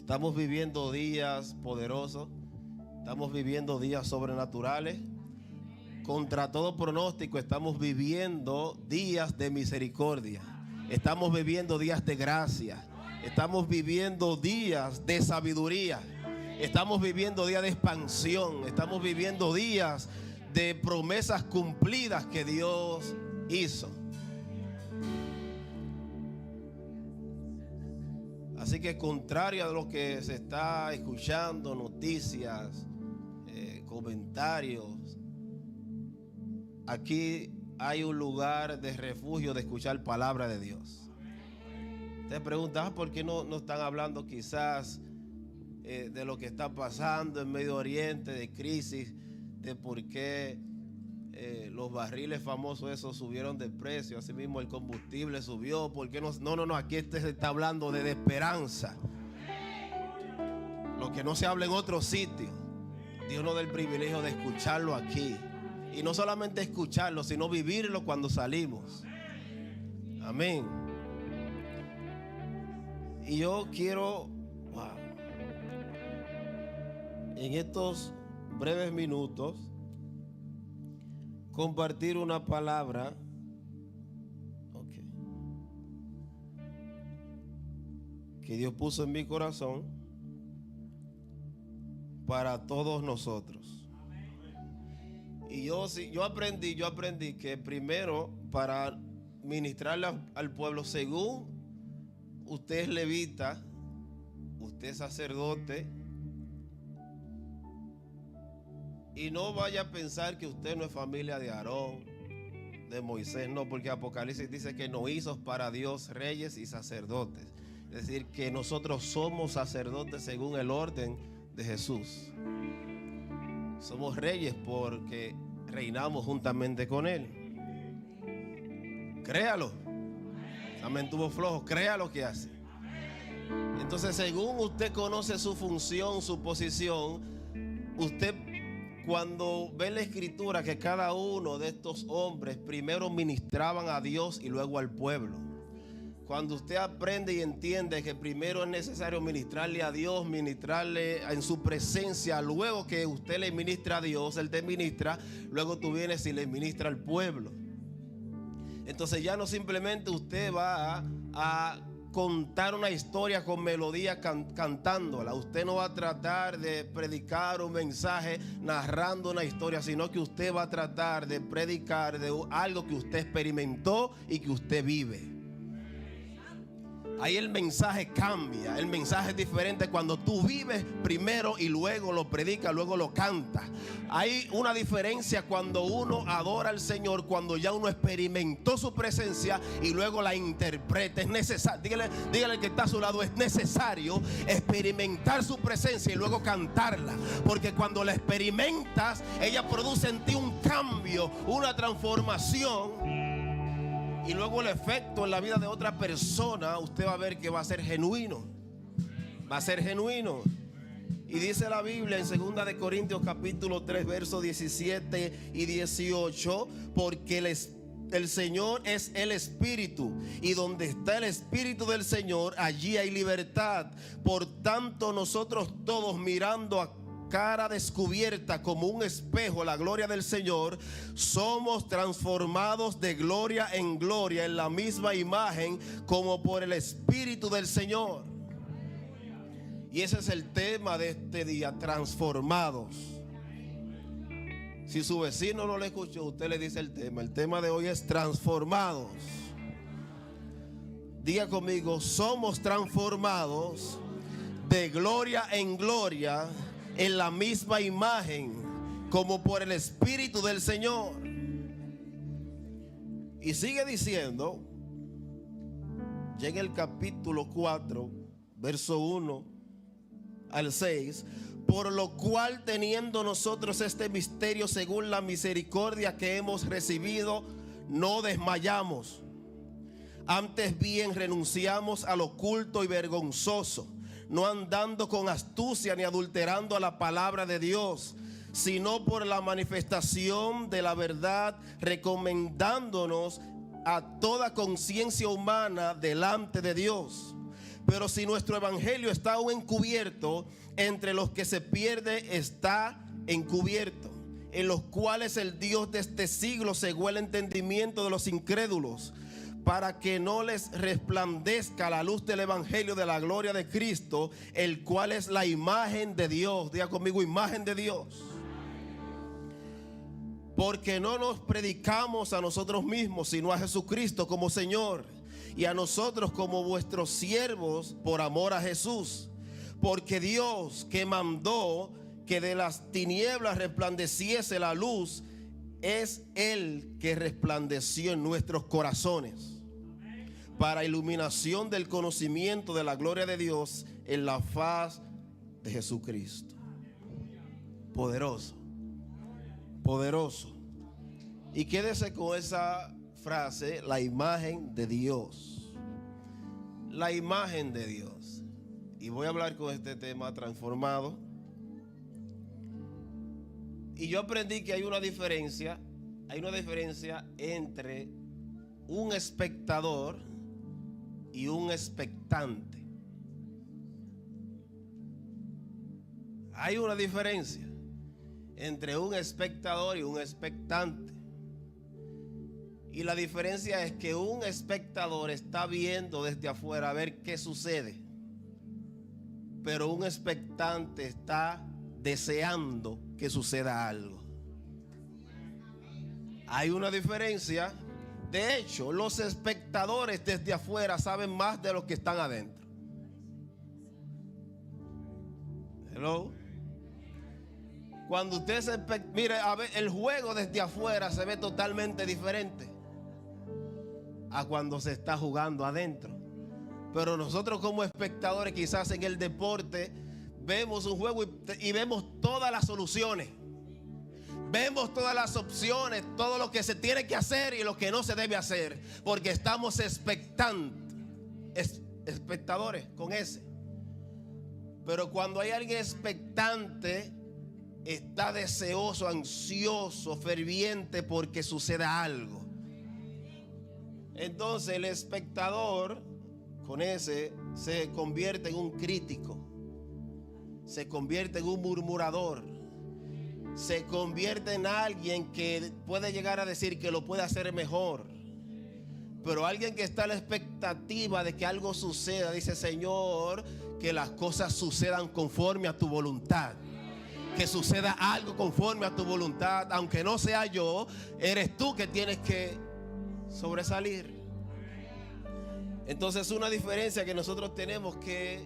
Estamos viviendo días poderosos, estamos viviendo días sobrenaturales. Contra todo pronóstico, estamos viviendo días de misericordia, estamos viviendo días de gracia, estamos viviendo días de sabiduría, estamos viviendo días de expansión, estamos viviendo días de promesas cumplidas que Dios hizo. Así que contrario a lo que se está escuchando, noticias, comentarios, aquí hay un lugar de refugio de escuchar palabra de Dios. Te preguntas ¿por qué no están hablando quizás de lo que está pasando en Medio Oriente, de crisis, de por qué los barriles famosos esos subieron de precio, asimismo el combustible subió? ¿Por qué no, aquí se está hablando de esperanza, lo que no se habla en otro sitio. Dios nos da el privilegio de escucharlo aquí, y no solamente escucharlo, sino vivirlo cuando salimos. Amén. Y yo quiero en estos breves minutos compartir una palabra que Dios puso en mi corazón para todos nosotros. Y yo aprendí que primero, para ministrarle al pueblo, según usted es levita, usted es sacerdote, y no vaya a pensar que usted no es familia de Aarón, de Moisés, no, porque Apocalipsis dice que nos hizo para Dios reyes y sacerdotes. Es decir, que nosotros somos sacerdotes según el orden de Jesús. Somos reyes porque reinamos juntamente con Él. Créalo. Amén, tuvo flojo, crea lo que hace. Entonces, según usted conoce su función, su posición, usted, cuando ve la escritura que cada uno de estos hombres primero ministraban a Dios y luego al pueblo, cuando usted aprende y entiende que primero es necesario ministrarle a Dios, ministrarle en su presencia, luego que usted le ministra a Dios, Él te ministra, luego tú vienes y le ministra al pueblo. Entonces ya no simplemente usted va a contar una historia con melodía cantándola. Usted no va a tratar de predicar un mensaje narrando una historia, sino que usted va a tratar de predicar de algo que usted experimentó y que usted vive. Ahí el mensaje cambia, el mensaje es diferente cuando tú vives primero y luego lo predicas, luego lo cantas. Hay una diferencia cuando uno adora al Señor, cuando ya uno experimentó su presencia y luego la interpreta. Es necesario, dígale que está a su lado, es necesario experimentar su presencia y luego cantarla, porque cuando la experimentas, ella produce en ti un cambio, una transformación. Y luego el efecto en la vida de otra persona, usted va a ver que va a ser genuino. Va a ser genuino. Y dice la Biblia en 2 de Corintios capítulo 3, versos 17 y 18, porque el Señor es el Espíritu, y donde está el Espíritu del Señor, allí hay libertad. Por tanto, nosotros todos, mirando a cara descubierta como un espejo la gloria del Señor, somos transformados de gloria en gloria en la misma imagen como por el Espíritu del Señor. Y ese es el tema de este día, transformados. Si su vecino no le escuchó, usted le dice el tema de hoy es transformados. Diga conmigo, somos transformados de gloria en gloria en la misma imagen como por el Espíritu del Señor. Y sigue diciendo ya en el capítulo 4 verso 1 al 6: por lo cual, teniendo nosotros este misterio según la misericordia que hemos recibido, no desmayamos, antes bien renunciamos al oculto y vergonzoso, no andando con astucia ni adulterando a la palabra de Dios, sino por la manifestación de la verdad, recomendándonos a toda conciencia humana delante de Dios. Pero si nuestro evangelio está aún encubierto, entre los que se pierde está encubierto, en los cuales el Dios de este siglo cegó el entendimiento de los incrédulos, para que no les resplandezca la luz del evangelio de la gloria de Cristo, el cual es la imagen de Dios. Diga conmigo, imagen de Dios. Porque no nos predicamos a nosotros mismos, sino a Jesucristo como Señor, y a nosotros como vuestros siervos por amor a Jesús. Porque Dios, que mandó que de las tinieblas resplandeciese la luz, es el que resplandeció en nuestros corazones para iluminación del conocimiento de la gloria de Dios en la faz de Jesucristo. Poderoso, poderoso. Y quédese con esa frase, la imagen de Dios. La imagen de Dios. Y voy a hablar con este tema transformado. Y yo aprendí que hay una diferencia entre un espectador y un expectante. Hay una diferencia entre un espectador y un expectante. Y la diferencia es que un espectador está viendo desde afuera a ver qué sucede, pero un expectante está deseando que suceda algo. Hay una diferencia. De hecho, los espectadores desde afuera saben más de los que están adentro. Hello. Cuando usted mire, a ver, el juego desde afuera se ve totalmente diferente a cuando se está jugando adentro. Pero nosotros como espectadores, quizás en el deporte, vemos un juego y vemos todas las soluciones. Vemos todas las opciones, todo lo que se tiene que hacer y lo que no se debe hacer, porque estamos espectadores con ese. Pero cuando hay alguien expectante, está deseoso, ansioso, ferviente porque suceda algo. Entonces el espectador con ese se convierte en un crítico, se convierte en un murmurador, se convierte en alguien que puede llegar a decir que lo puede hacer mejor. Pero alguien que está a la expectativa de que algo suceda, dice: Señor, que las cosas sucedan conforme a tu voluntad. Que suceda algo conforme a tu voluntad. Aunque no sea yo, eres tú que tienes que sobresalir. Entonces, una diferencia que nosotros tenemos que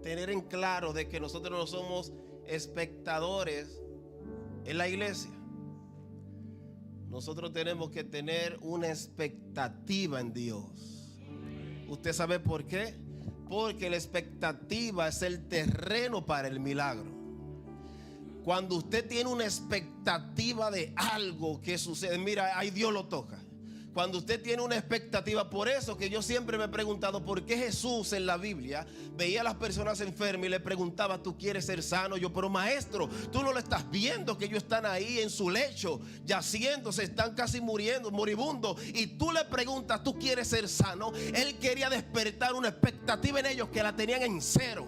tener en claro, de que nosotros no somos espectadores en la iglesia. Nosotros tenemos que tener una expectativa en Dios. ¿Usted sabe por qué? Porque la expectativa es el terreno para el milagro. Cuando usted tiene una expectativa de algo que sucede, mira, ahí Dios lo toca. Cuando usted tiene una expectativa, por eso que yo siempre me he preguntado por qué Jesús en la Biblia veía a las personas enfermas y le preguntaba: ¿tú quieres ser sano? Yo: pero maestro, tú no lo estás viendo, que ellos están ahí en su lecho, yaciéndose, están casi muriendo, moribundos, y tú le preguntas: ¿tú quieres ser sano? Él quería despertar una expectativa en ellos que la tenían en cero.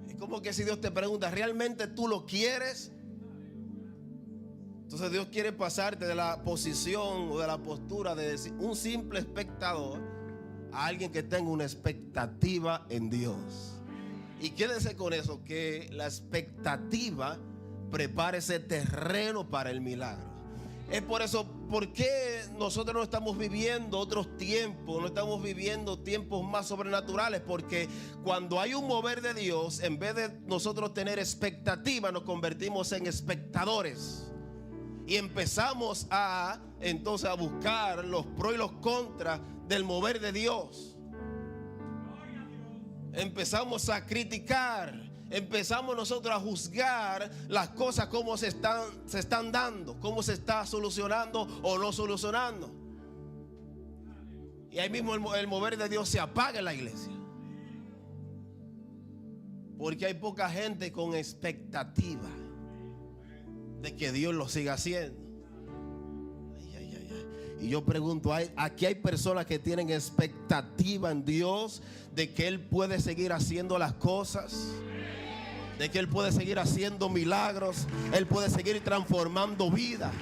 Es como que si Dios te pregunta: ¿realmente tú lo quieres? Entonces Dios quiere pasarte de la posición o de la postura de decir un simple espectador a alguien que tenga una expectativa en Dios. Y quédese con eso, que la expectativa prepara ese terreno para el milagro. Es por eso, ¿por qué nosotros no estamos viviendo otros tiempos? No estamos viviendo tiempos más sobrenaturales. Porque cuando hay un mover de Dios, en vez de nosotros tener expectativa, nos convertimos en espectadores. Y empezamos entonces a buscar los pros y los contras del mover de Dios. Empezamos a criticar, empezamos nosotros a juzgar las cosas, cómo se están dando, cómo se está solucionando o no solucionando. Y ahí mismo el mover de Dios se apaga en la iglesia. Porque hay poca gente con expectativa de que Dios lo siga haciendo. Y yo pregunto, aquí hay personas que tienen expectativa en Dios de que Él puede seguir haciendo las cosas, de que Él puede seguir haciendo milagros, Él puede seguir transformando vida.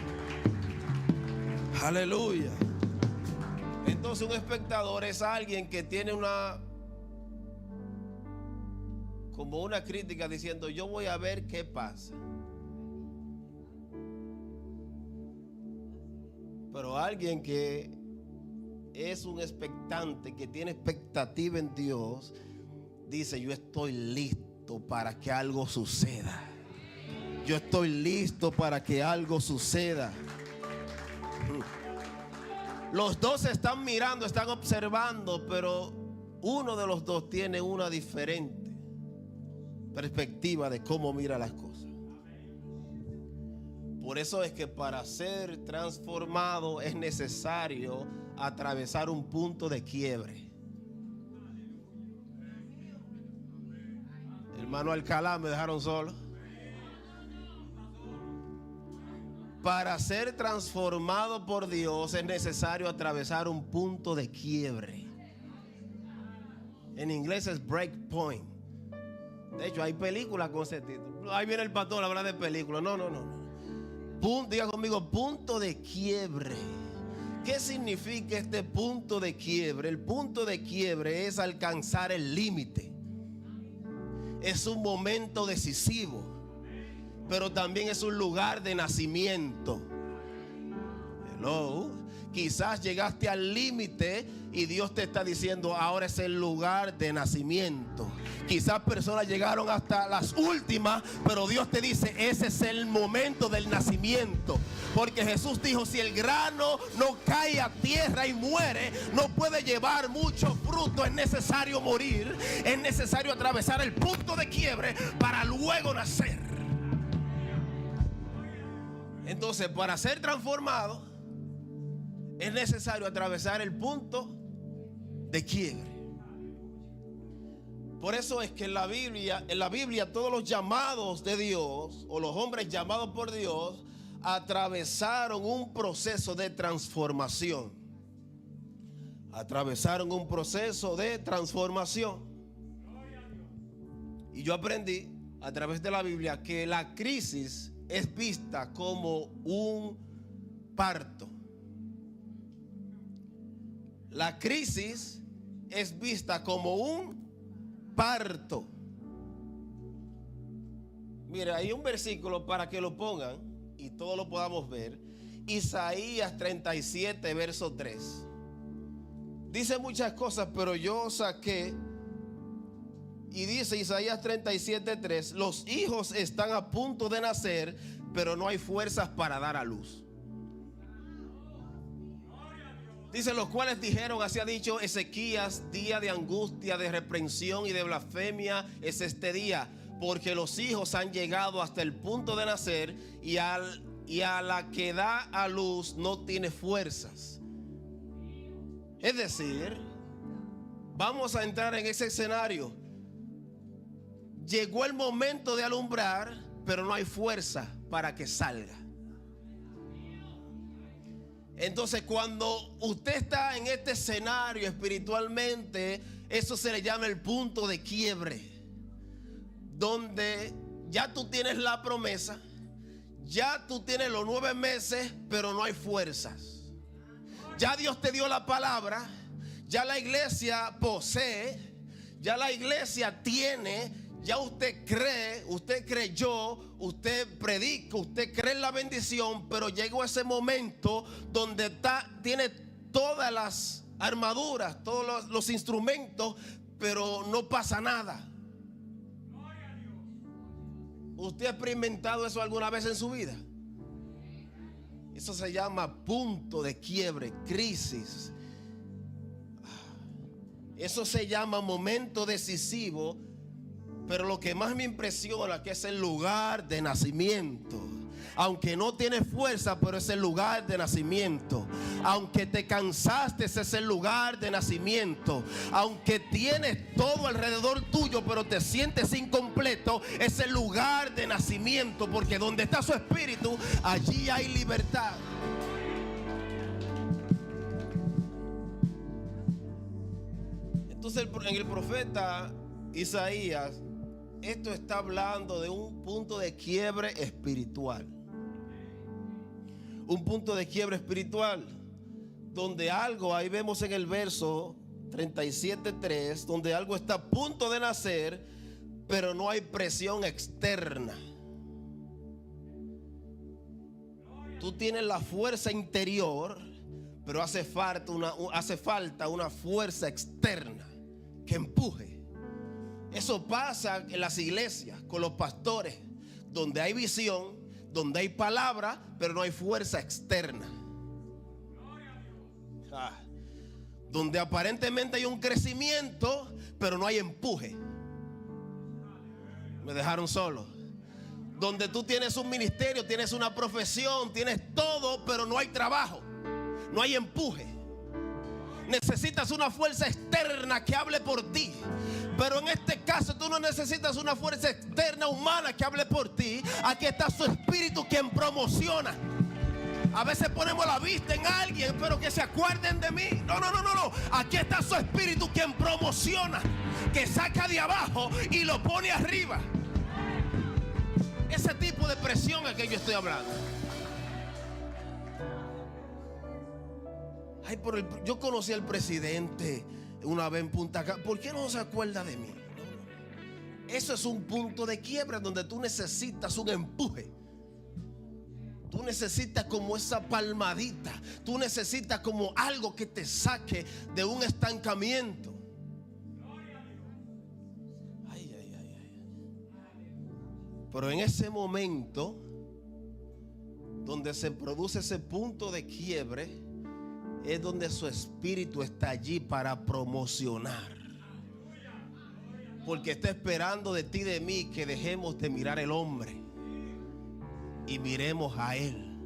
Aleluya. Entonces un espectador es alguien que tiene como una crítica diciendo, yo voy a ver qué pasa. Pero alguien que es un expectante, que tiene expectativa en Dios, dice, yo estoy listo para que algo suceda. Yo estoy listo para que algo suceda. Los dos están mirando, están observando, pero uno de los dos tiene una diferente perspectiva de cómo mira las cosas. Por eso es que para ser transformado es necesario atravesar un punto de quiebre. Hermano Alcalá, me dejaron solo. Para ser transformado por Dios es necesario atravesar un punto de quiebre. En inglés es break point. De hecho, hay películas con ese título. Ahí viene el pastor a hablar de películas. No. Diga conmigo, punto de quiebre. ¿Qué significa este punto de quiebre? El punto de quiebre es alcanzar el límite. Es un momento decisivo, pero también es un lugar de nacimiento. Hello. Quizás llegaste al límite y Dios te está diciendo, ahora es el lugar de nacimiento. Quizás personas llegaron hasta las últimas, pero Dios te dice, ese es el momento del nacimiento. Porque Jesús dijo, si el grano no cae a tierra y muere, no puede llevar mucho fruto. Es necesario morir, es necesario atravesar el punto de quiebre para luego nacer. Entonces, para ser transformado es necesario atravesar el punto de quiebre. Por eso es que en la Biblia todos los llamados de Dios, o los hombres llamados por Dios, atravesaron un proceso de transformación. Atravesaron un proceso de transformación. Y yo aprendí a través de la Biblia que la crisis es vista como un parto. La crisis es vista como un parto. Mira, hay un versículo para que lo pongan y todos lo podamos ver. Isaías 37, verso 3. Dice muchas cosas, pero yo saqué y dice Isaías 37, 3: los hijos están a punto de nacer, pero no hay fuerzas para dar a luz. Dice, los cuales dijeron, así ha dicho Ezequías, día de angustia, de reprensión y de blasfemia es este día, porque los hijos han llegado hasta el punto de nacer y a la que da a luz no tiene fuerzas. Es decir, vamos a entrar en ese escenario. Llegó el momento de alumbrar, pero no hay fuerza para que salga. Entonces, cuando usted está en este escenario espiritualmente, eso se le llama el punto de quiebre, donde ya tú tienes la promesa, ya tú tienes los 9 meses, pero no hay fuerzas. Ya Dios te dio la palabra, ya la iglesia posee, ya la iglesia tiene. Ya usted cree, usted creyó, usted predica, usted cree en la bendición, pero llegó ese momento donde tiene todas las armaduras, todos los instrumentos, pero no pasa nada. ¿Usted ha experimentado eso alguna vez en su vida? Eso se llama punto de quiebre, crisis. Eso se llama momento decisivo. Pero lo que más me impresiona que es el lugar de nacimiento. Aunque no tienes fuerza, pero es el lugar de nacimiento. Aunque te cansaste, es el lugar de nacimiento. Aunque tienes todo alrededor tuyo, pero te sientes incompleto, es el lugar de nacimiento. Porque donde está su espíritu, allí hay libertad. Entonces en el profeta Isaías, esto está hablando de un punto de quiebre espiritual. Un punto de quiebre espiritual, donde algo, ahí vemos en el verso 37:3, donde algo está a punto de nacer, pero no hay presión externa. Tú tienes la fuerza interior, pero hace falta una fuerza externa que empuje. Eso pasa en las iglesias, con los pastores, donde hay visión, donde hay palabra, pero no hay fuerza externa. Donde aparentemente hay un crecimiento, pero no hay empuje. Me dejaron solo. Donde tú tienes un ministerio, tienes una profesión, tienes todo, pero no hay trabajo, no hay empuje. Necesitas una fuerza externa que hable por ti. Pero en este caso tú no necesitas una fuerza externa humana que hable por ti. Aquí está su espíritu quien promociona. A veces ponemos la vista en alguien, pero que se acuerden de mí. No. Aquí está su espíritu quien promociona, que saca de abajo y lo pone arriba. Ese tipo de presión es que yo estoy hablando. Ay, yo conocí al presidente una vez en Punta Cana. ¿Por qué no se acuerda de mí? No. Eso es un punto de quiebra donde tú necesitas un empuje. Tú necesitas como esa palmadita. Tú necesitas como algo que te saque de un estancamiento. Ay. Pero en ese momento donde se produce ese punto de quiebre, es donde su espíritu está allí para promocionar. Porque está esperando de ti y de mí que dejemos de mirar el hombre y miremos a Él.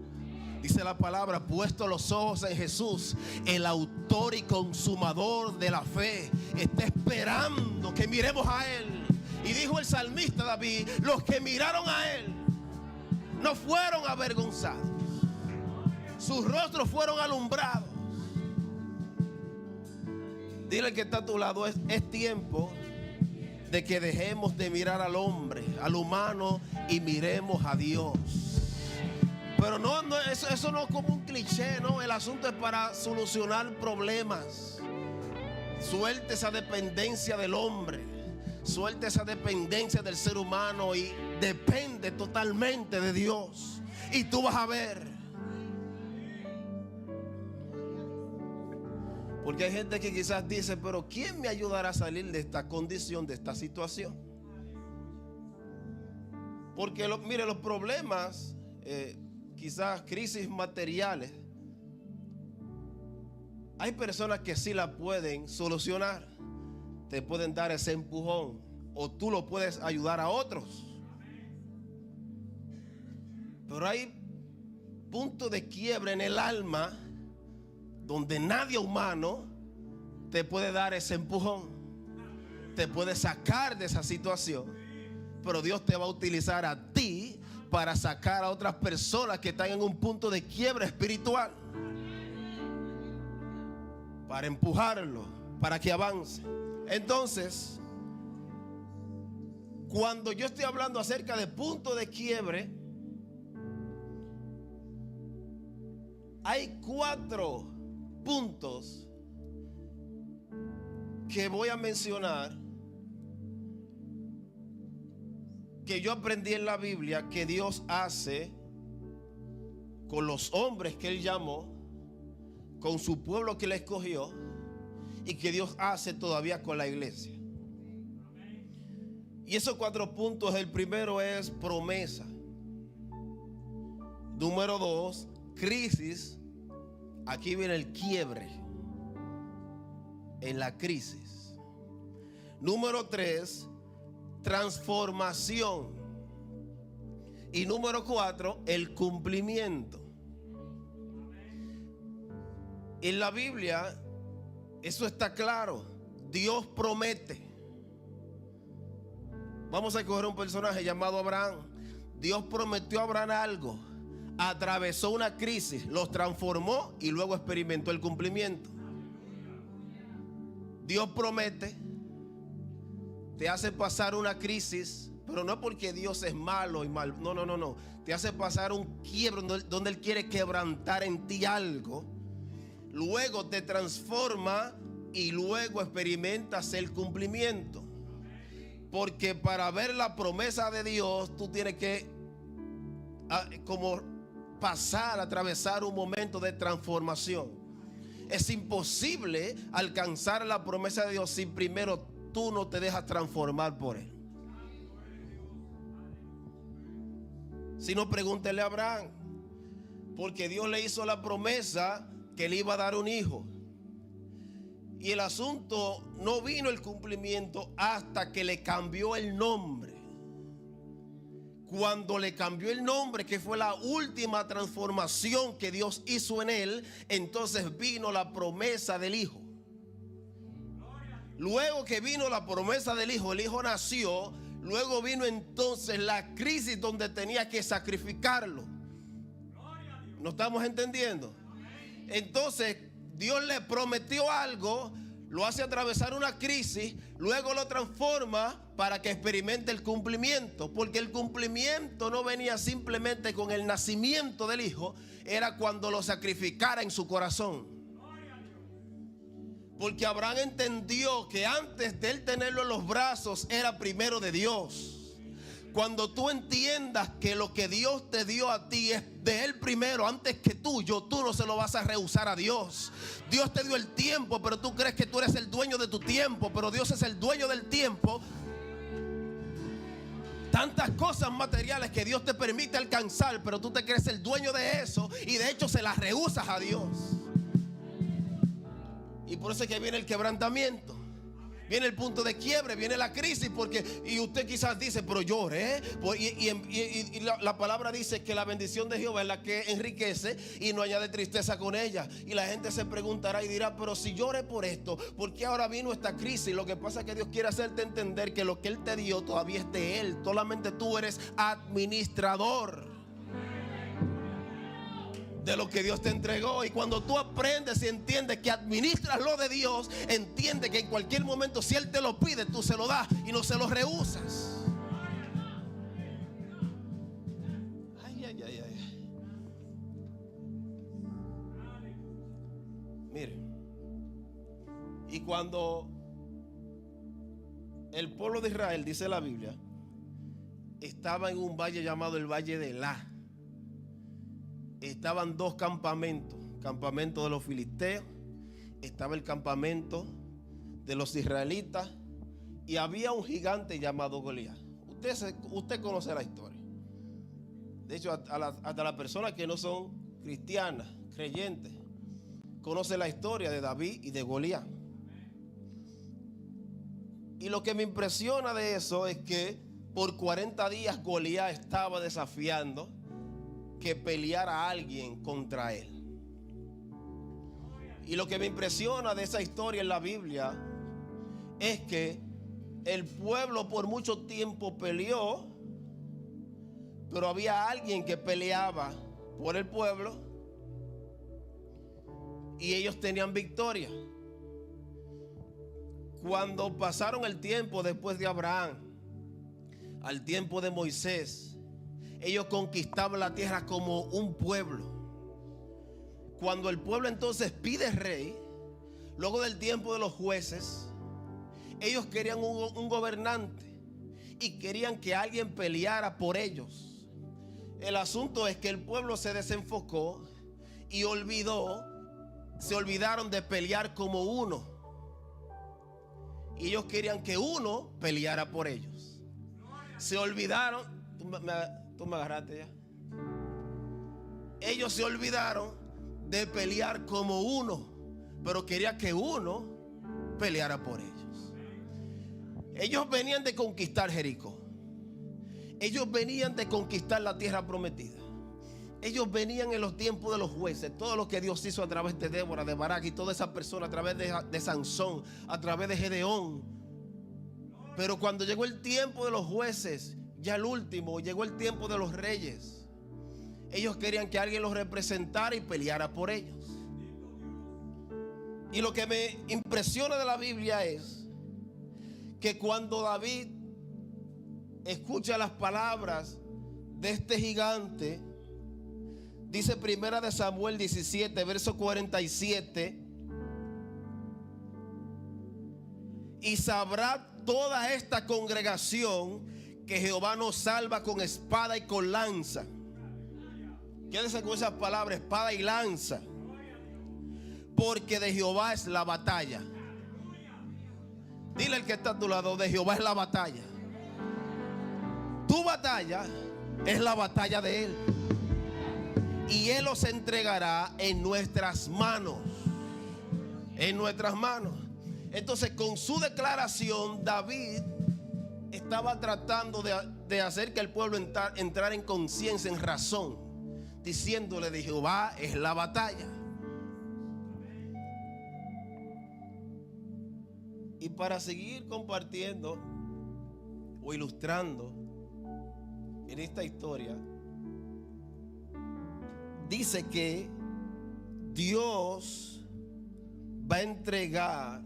Dice la palabra: puesto los ojos en Jesús, el autor y consumador de la fe. Está esperando que miremos a Él. Y dijo el salmista David: los que miraron a Él no fueron avergonzados, sus rostros fueron alumbrados. Dile que está a tu lado: es tiempo de que dejemos de mirar al hombre, al humano, y miremos a Dios. Pero eso no es como un cliché, no. El asunto es para solucionar problemas. Suelte esa dependencia del hombre, suelte esa dependencia del ser humano y depende totalmente de Dios. Y tú vas a ver. Porque hay gente que quizás dice: pero ¿quién me ayudará a salir de esta condición, de esta situación? Porque mire, los problemas, quizás crisis materiales, hay personas que sí la pueden solucionar. Te pueden dar ese empujón, o tú lo puedes ayudar a otros. Pero hay puntos de quiebre en el alma donde nadie humano te puede dar ese empujón, te puede sacar de esa situación. Pero Dios te va a utilizar a ti para sacar a otras personas que están en un punto de quiebra espiritual, para empujarlo, para que avance. Entonces, cuando yo estoy hablando acerca de punto de quiebre, hay 4 puntos que voy a mencionar que yo aprendí en la Biblia que Dios hace con los hombres que Él llamó, con su pueblo que Él escogió, y que Dios hace todavía con la iglesia. Y esos 4 puntos: el primero es promesa. Número 2, crisis. Aquí viene el quiebre en la crisis. Número 3, transformación. Y número 4, el cumplimiento. En la Biblia eso está claro. Dios promete. Vamos a coger un personaje llamado Abraham. Dios prometió a Abraham algo, atravesó una crisis, los transformó y luego experimentó el cumplimiento. Dios promete, te hace pasar una crisis, pero no porque Dios es malo y mal. No. Te hace pasar un quiebre donde Él quiere quebrantar en ti algo. Luego te transforma y luego experimentas el cumplimiento. Porque para ver la promesa de Dios, tú tienes que como atravesar un momento de transformación. Es imposible alcanzar la promesa de Dios si primero tú no te dejas transformar por Él. Si no, pregúntele a Abraham, porque Dios le hizo la promesa que le iba a dar un hijo. Y el asunto no vino el cumplimiento hasta que le cambió el nombre. Cuando le cambió el nombre, que fue la última transformación que Dios hizo en él, entonces vino la promesa del hijo. Luego que vino la promesa del hijo, el hijo nació. Luego vino entonces la crisis donde tenía que sacrificarlo. ¿No estamos entendiendo? Entonces Dios le prometió algo, lo hace atravesar una crisis, luego lo transforma para que experimente el cumplimiento. Porque el cumplimiento no venía simplemente con el nacimiento del hijo, era cuando lo sacrificara en su corazón. Porque Abraham entendió que antes de él tenerlo en los brazos era primero de Dios. Cuando tú entiendas que lo que Dios te dio a ti es de Él primero, antes que tuyo, tú no se lo vas a rehusar a Dios. Dios te dio el tiempo, pero tú crees que tú eres el dueño de tu tiempo, pero Dios es el dueño del tiempo. Tantas cosas materiales que Dios te permite alcanzar, pero tú te crees el dueño de eso y de hecho se las rehusas a Dios. Y por eso es que viene el quebrantamiento. Viene el punto de quiebre, viene la crisis, y usted quizás dice, pero lloré. Y la palabra dice que la bendición de Jehová es la que enriquece y no añade tristeza con ella. Y la gente se preguntará y dirá, pero si lloré por esto, ¿por qué ahora vino esta crisis? Lo que pasa es que Dios quiere hacerte entender que lo que Él te dio todavía es de Él. Solamente tú eres administrador de lo que Dios te entregó. Y cuando tú aprendes y entiendes que administras lo de Dios, entiende que en cualquier momento, si Él te lo pide, tú se lo das y no se lo rehusas. Ay. Mire, y cuando el pueblo de Israel, dice la Biblia, estaba en un valle llamado el Valle de Elá, estaban dos campamentos: campamento de los filisteos, estaba el campamento de los israelitas, y había un gigante llamado Goliat. Usted conoce la historia. De hecho, hasta las personas que no son cristianas, creyentes, conocen la historia de David y de Goliat. Y lo que me impresiona de eso es que por 40 días Goliat estaba desafiando que peleara a alguien contra él. Y lo que me impresiona de esa historia en la Biblia es que el pueblo por mucho tiempo peleó, pero había alguien que peleaba por el pueblo y ellos tenían victoria. Cuando pasaron el tiempo después de Abraham al tiempo de Moisés, ellos conquistaban la tierra como un pueblo. Cuando el pueblo entonces pide rey, luego del tiempo de los jueces, ellos querían un gobernante y querían que alguien peleara por ellos. El asunto es que el pueblo se desenfocó y se olvidaron de pelear como uno. Y ellos querían que uno peleara por ellos. Se olvidaron. Tú me agarraste ya. Ellos se olvidaron de pelear como uno, pero quería que uno peleara por ellos. Ellos venían de conquistar Jericó. Ellos venían de conquistar la tierra prometida. Ellos venían en los tiempos de los jueces. Todo lo que Dios hizo a través de Débora, de Barak y toda esa persona, a través de Sansón, a través de Gedeón. Pero cuando llegó el tiempo de los jueces, ya el último, llegó el tiempo de los reyes, ellos querían que alguien los representara y peleara por ellos. Y lo que me impresiona de la Biblia es que cuando David escucha las palabras de este gigante, dice Primera de Samuel 17, verso 47: y sabrá toda esta congregación que Jehová nos salva con espada y con lanza. Quédese con esas palabras, espada y lanza, porque de Jehová es la batalla. Dile al que está a tu lado: de Jehová es la batalla. Tu batalla es la batalla de Él, y Él los entregará en nuestras manos. En nuestras manos. Entonces, con su declaración, David estaba tratando de hacer que el pueblo entrara en conciencia, en razón, diciéndole: de Jehová es la batalla. Y para seguir compartiendo o ilustrando en esta historia, dice que Dios va a entregar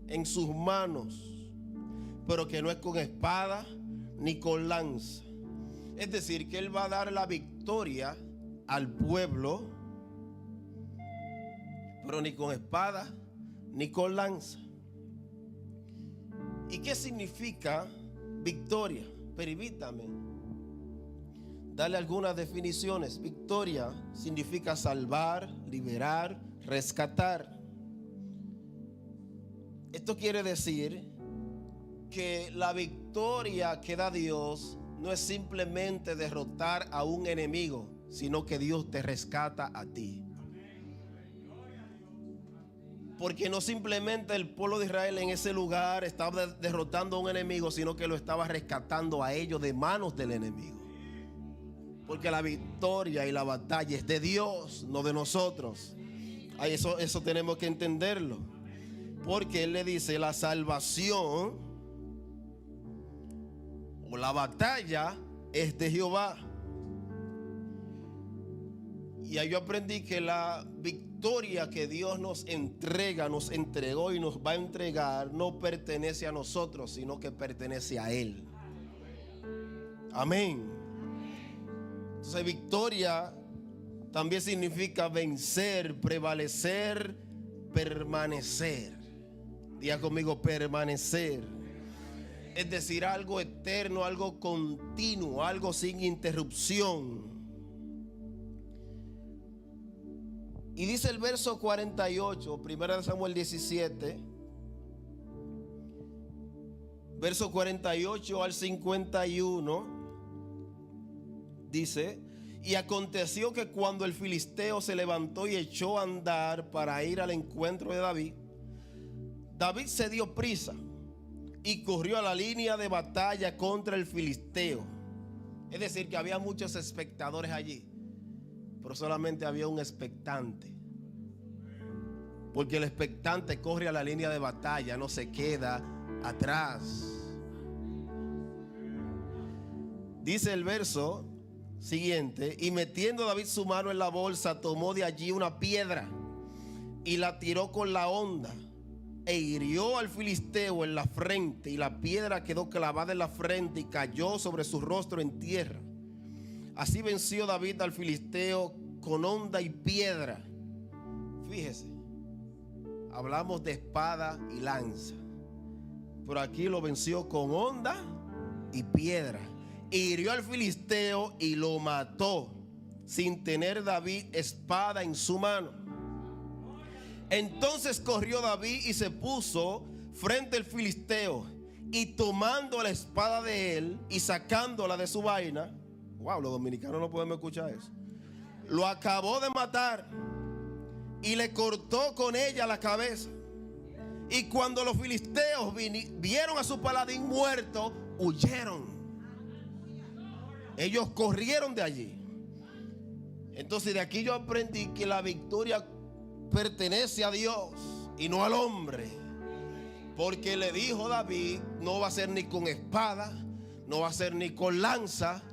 en sus manos, pero que no es con espada ni con lanza. Es decir, que Él va a dar la victoria al pueblo, pero ni con espada ni con lanza. ¿Y qué significa victoria? Permítame darle algunas definiciones. Victoria significa salvar, liberar, rescatar. Esto quiere decir que la victoria que da Dios no es simplemente derrotar a un enemigo, sino que Dios te rescata a ti. Porque no simplemente el pueblo de Israel en ese lugar estaba derrotando a un enemigo, sino que lo estaba rescatando a ellos de manos del enemigo. Porque la victoria y la batalla es de Dios, no de nosotros. Eso tenemos que entenderlo. Porque Él le dice: la salvación o la batalla es de Jehová. Y ahí yo aprendí que la victoria que Dios nos entrega, nos entregó y nos va a entregar, no pertenece a nosotros, sino que pertenece a Él. Amén. Entonces, victoria también significa vencer, prevalecer, permanecer. Diga conmigo: permanecer. Es decir, algo eterno, algo continuo, algo sin interrupción. Y dice el verso 48, 1 Samuel 17, verso 48 al 51, dice: y aconteció que cuando el filisteo se levantó y echó a andar para ir al encuentro de David, David se dio prisa y corrió a la línea de batalla contra el filisteo. Es decir, que había muchos espectadores allí, pero solamente había un expectante. Porque el expectante corre a la línea de batalla, no se queda atrás. Dice el verso siguiente: y metiendo David su mano en la bolsa, tomó de allí una piedra y la tiró con la honda, e hirió al filisteo en la frente, y la piedra quedó clavada en la frente y cayó sobre su rostro en tierra. Así venció David al filisteo con honda y piedra. Fíjese, hablamos de espada y lanza, pero aquí lo venció con honda y piedra. Hirió al filisteo y lo mató, sin tener David espada en su mano. Entonces corrió David y se puso frente al filisteo, y tomando la espada de él y sacándola de su vaina, wow, los dominicanos no podemos escuchar eso, lo acabó de matar y le cortó con ella la cabeza. Y cuando los filisteos vieron a su paladín muerto, huyeron. Ellos corrieron de allí. Entonces, de aquí yo aprendí que la victoria pertenece a Dios y no al hombre. Porque le dijo David: no va a ser ni con espada, no va a ser ni con lanza.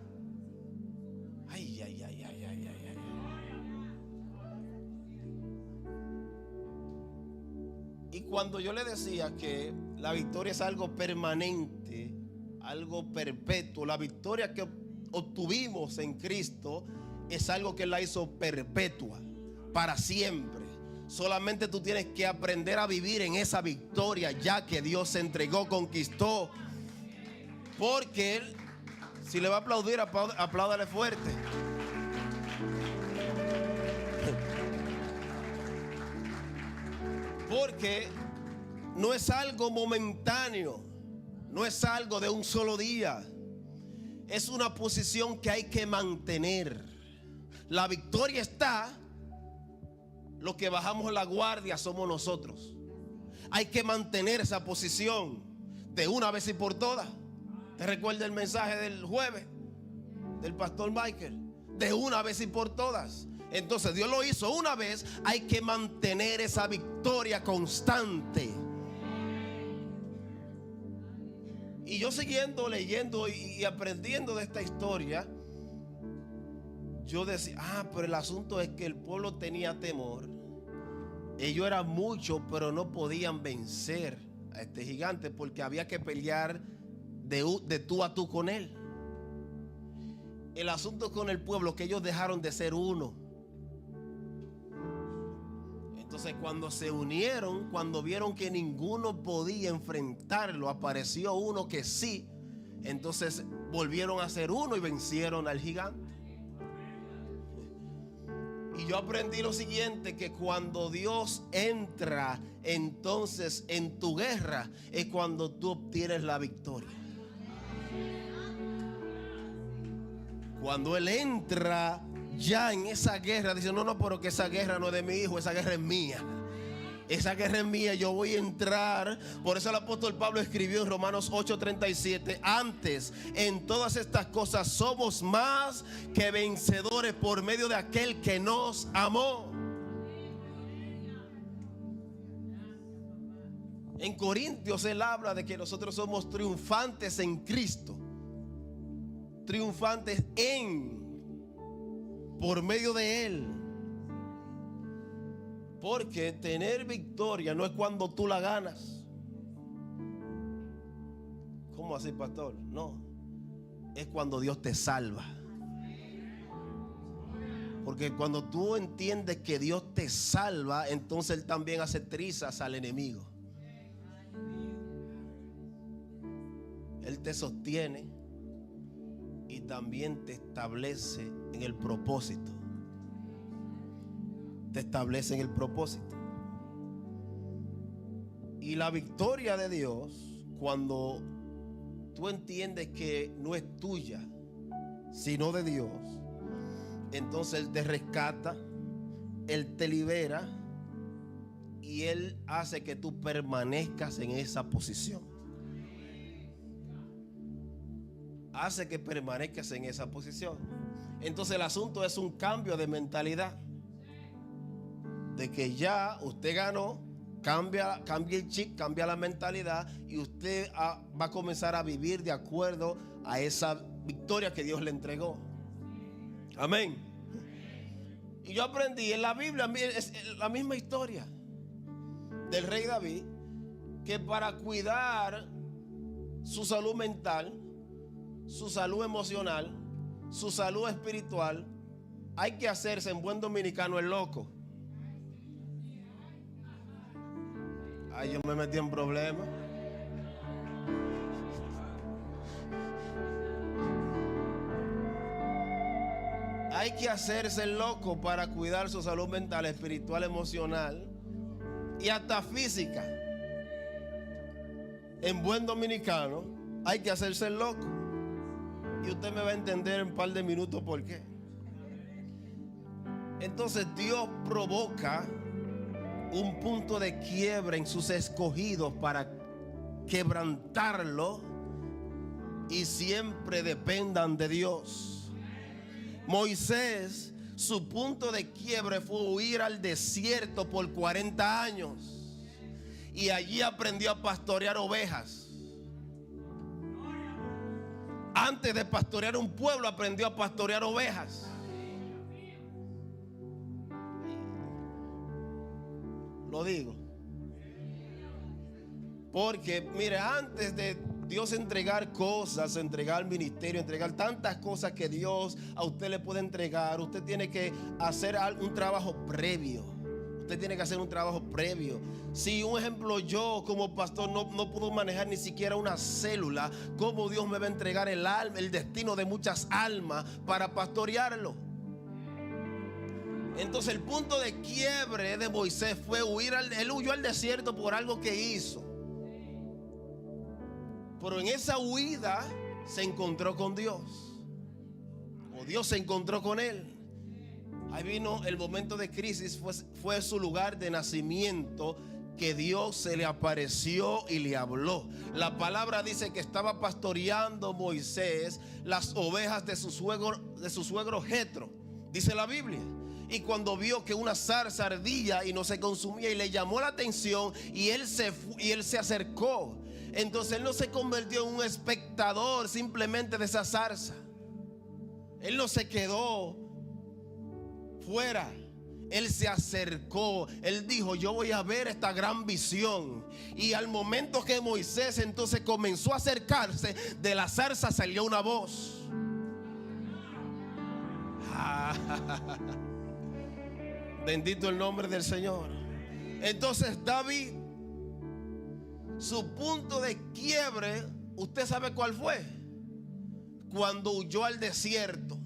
Ay, ay, ay, ay, ay, ay, ay. cuando yo le decía que la victoria es algo permanente, algo perpetuo, la victoria que obtuvimos en Cristo es algo que Él la hizo perpetua, para siempre. Solamente tú tienes que aprender a vivir en esa victoria ya que Dios se entregó, conquistó. Porque Él, si le va a aplaudir, apláudale fuerte. Porque no es algo momentáneo, no es algo de un solo día. Es una posición que hay que mantener. La victoria está, los que bajamos la guardia somos nosotros. Hay que mantener esa posición de una vez y por todas. ¿Te recuerda el mensaje del jueves del pastor Michael? De una vez y por todas. Entonces Dios lo hizo una vez, hay que mantener esa victoria constante. Y yo siguiendo leyendo y aprendiendo de esta historia, yo decía, pero el asunto es que el pueblo tenía temor. Ellos eran muchos, pero no podían vencer a este gigante porque había que pelear de tú a tú con él. El asunto con el pueblo que ellos dejaron de ser uno. Entonces cuando se unieron, cuando vieron que ninguno podía enfrentarlo, apareció uno que sí. Entonces volvieron a ser uno y vencieron al gigante. Y yo aprendí lo siguiente, que cuando Dios entra entonces en tu guerra es cuando tú obtienes la victoria. Cuando Él entra ya en esa guerra, dice, no, pero que esa guerra no es de mi hijo, esa guerra es mía. Esa guerra es mía, yo voy a entrar. Por eso el apóstol Pablo escribió en Romanos 8:37, antes en todas estas cosas somos más que vencedores por medio de aquel que nos amó. En Corintios él habla de que nosotros somos triunfantes en Cristo. Triunfantes por medio de Él. Porque tener victoria no es cuando tú la ganas. ¿Cómo así, pastor? No, es cuando Dios te salva. Porque cuando tú entiendes que Dios te salva, entonces Él también hace trizas al enemigo. Él te sostiene y también te establece en el propósito. Te establece en el propósito. Y la victoria de Dios, cuando tú entiendes que no es tuya, sino de Dios, entonces Él te rescata, Él te libera y Él hace que tú permanezcas en esa posición. Hace que permanezcas en esa posición. Entonces el asunto es un cambio de mentalidad. De que ya usted ganó, cambia el chip, cambia la mentalidad y usted va a comenzar a vivir de acuerdo a esa victoria que Dios le entregó. Amén. Y yo aprendí en la Biblia, es la misma historia del rey David, que para cuidar su salud mental, su salud emocional, su salud espiritual, hay que hacerse, en buen dominicano, el loco. Ay, yo me metí en problemas. Hay que hacerse el loco para cuidar su salud mental, espiritual, emocional y hasta física. En buen dominicano, hay que hacerse el loco. Y usted me va a entender en un par de minutos por qué. Entonces Dios provoca un punto de quiebra en sus escogidos para quebrantarlo y siempre dependan de Dios. Moisés, su punto de quiebre fue huir al desierto por 40 años y allí aprendió a pastorear ovejas. Antes de pastorear un pueblo, aprendió a pastorear ovejas. Lo digo. Porque, mire, antes de Dios entregar cosas, entregar ministerio, entregar tantas cosas que Dios a usted le puede entregar, usted tiene que hacer un trabajo previo. Usted tiene que hacer un trabajo previo. Si, un ejemplo, yo como pastor no puedo manejar ni siquiera una célula, ¿cómo Dios me va a entregar el alma, el destino de muchas almas para pastorearlo? Entonces el punto de quiebre de Moisés fue huir. Él huyó al desierto por algo que hizo. Pero en esa huida se encontró con Dios. O Dios se encontró con él. Ahí vino el momento de crisis. Fue su lugar de nacimiento, que Dios se le apareció y le habló. La palabra dice que estaba pastoreando Moisés las ovejas de su suegro Jetro. Dice la Biblia. Y cuando vio que una zarza ardía y no se consumía, y le llamó la atención, y él se acercó. Entonces él no se convirtió en un espectador simplemente de esa zarza. Él no se quedó fuera. Él se acercó. Él dijo: yo voy a ver esta gran visión. Y al momento que Moisés entonces comenzó a acercarse, de la zarza salió una voz. Bendito el nombre del Señor. Entonces David, su punto de quiebre, ¿usted sabe cuál fue? Cuando huyó al desierto.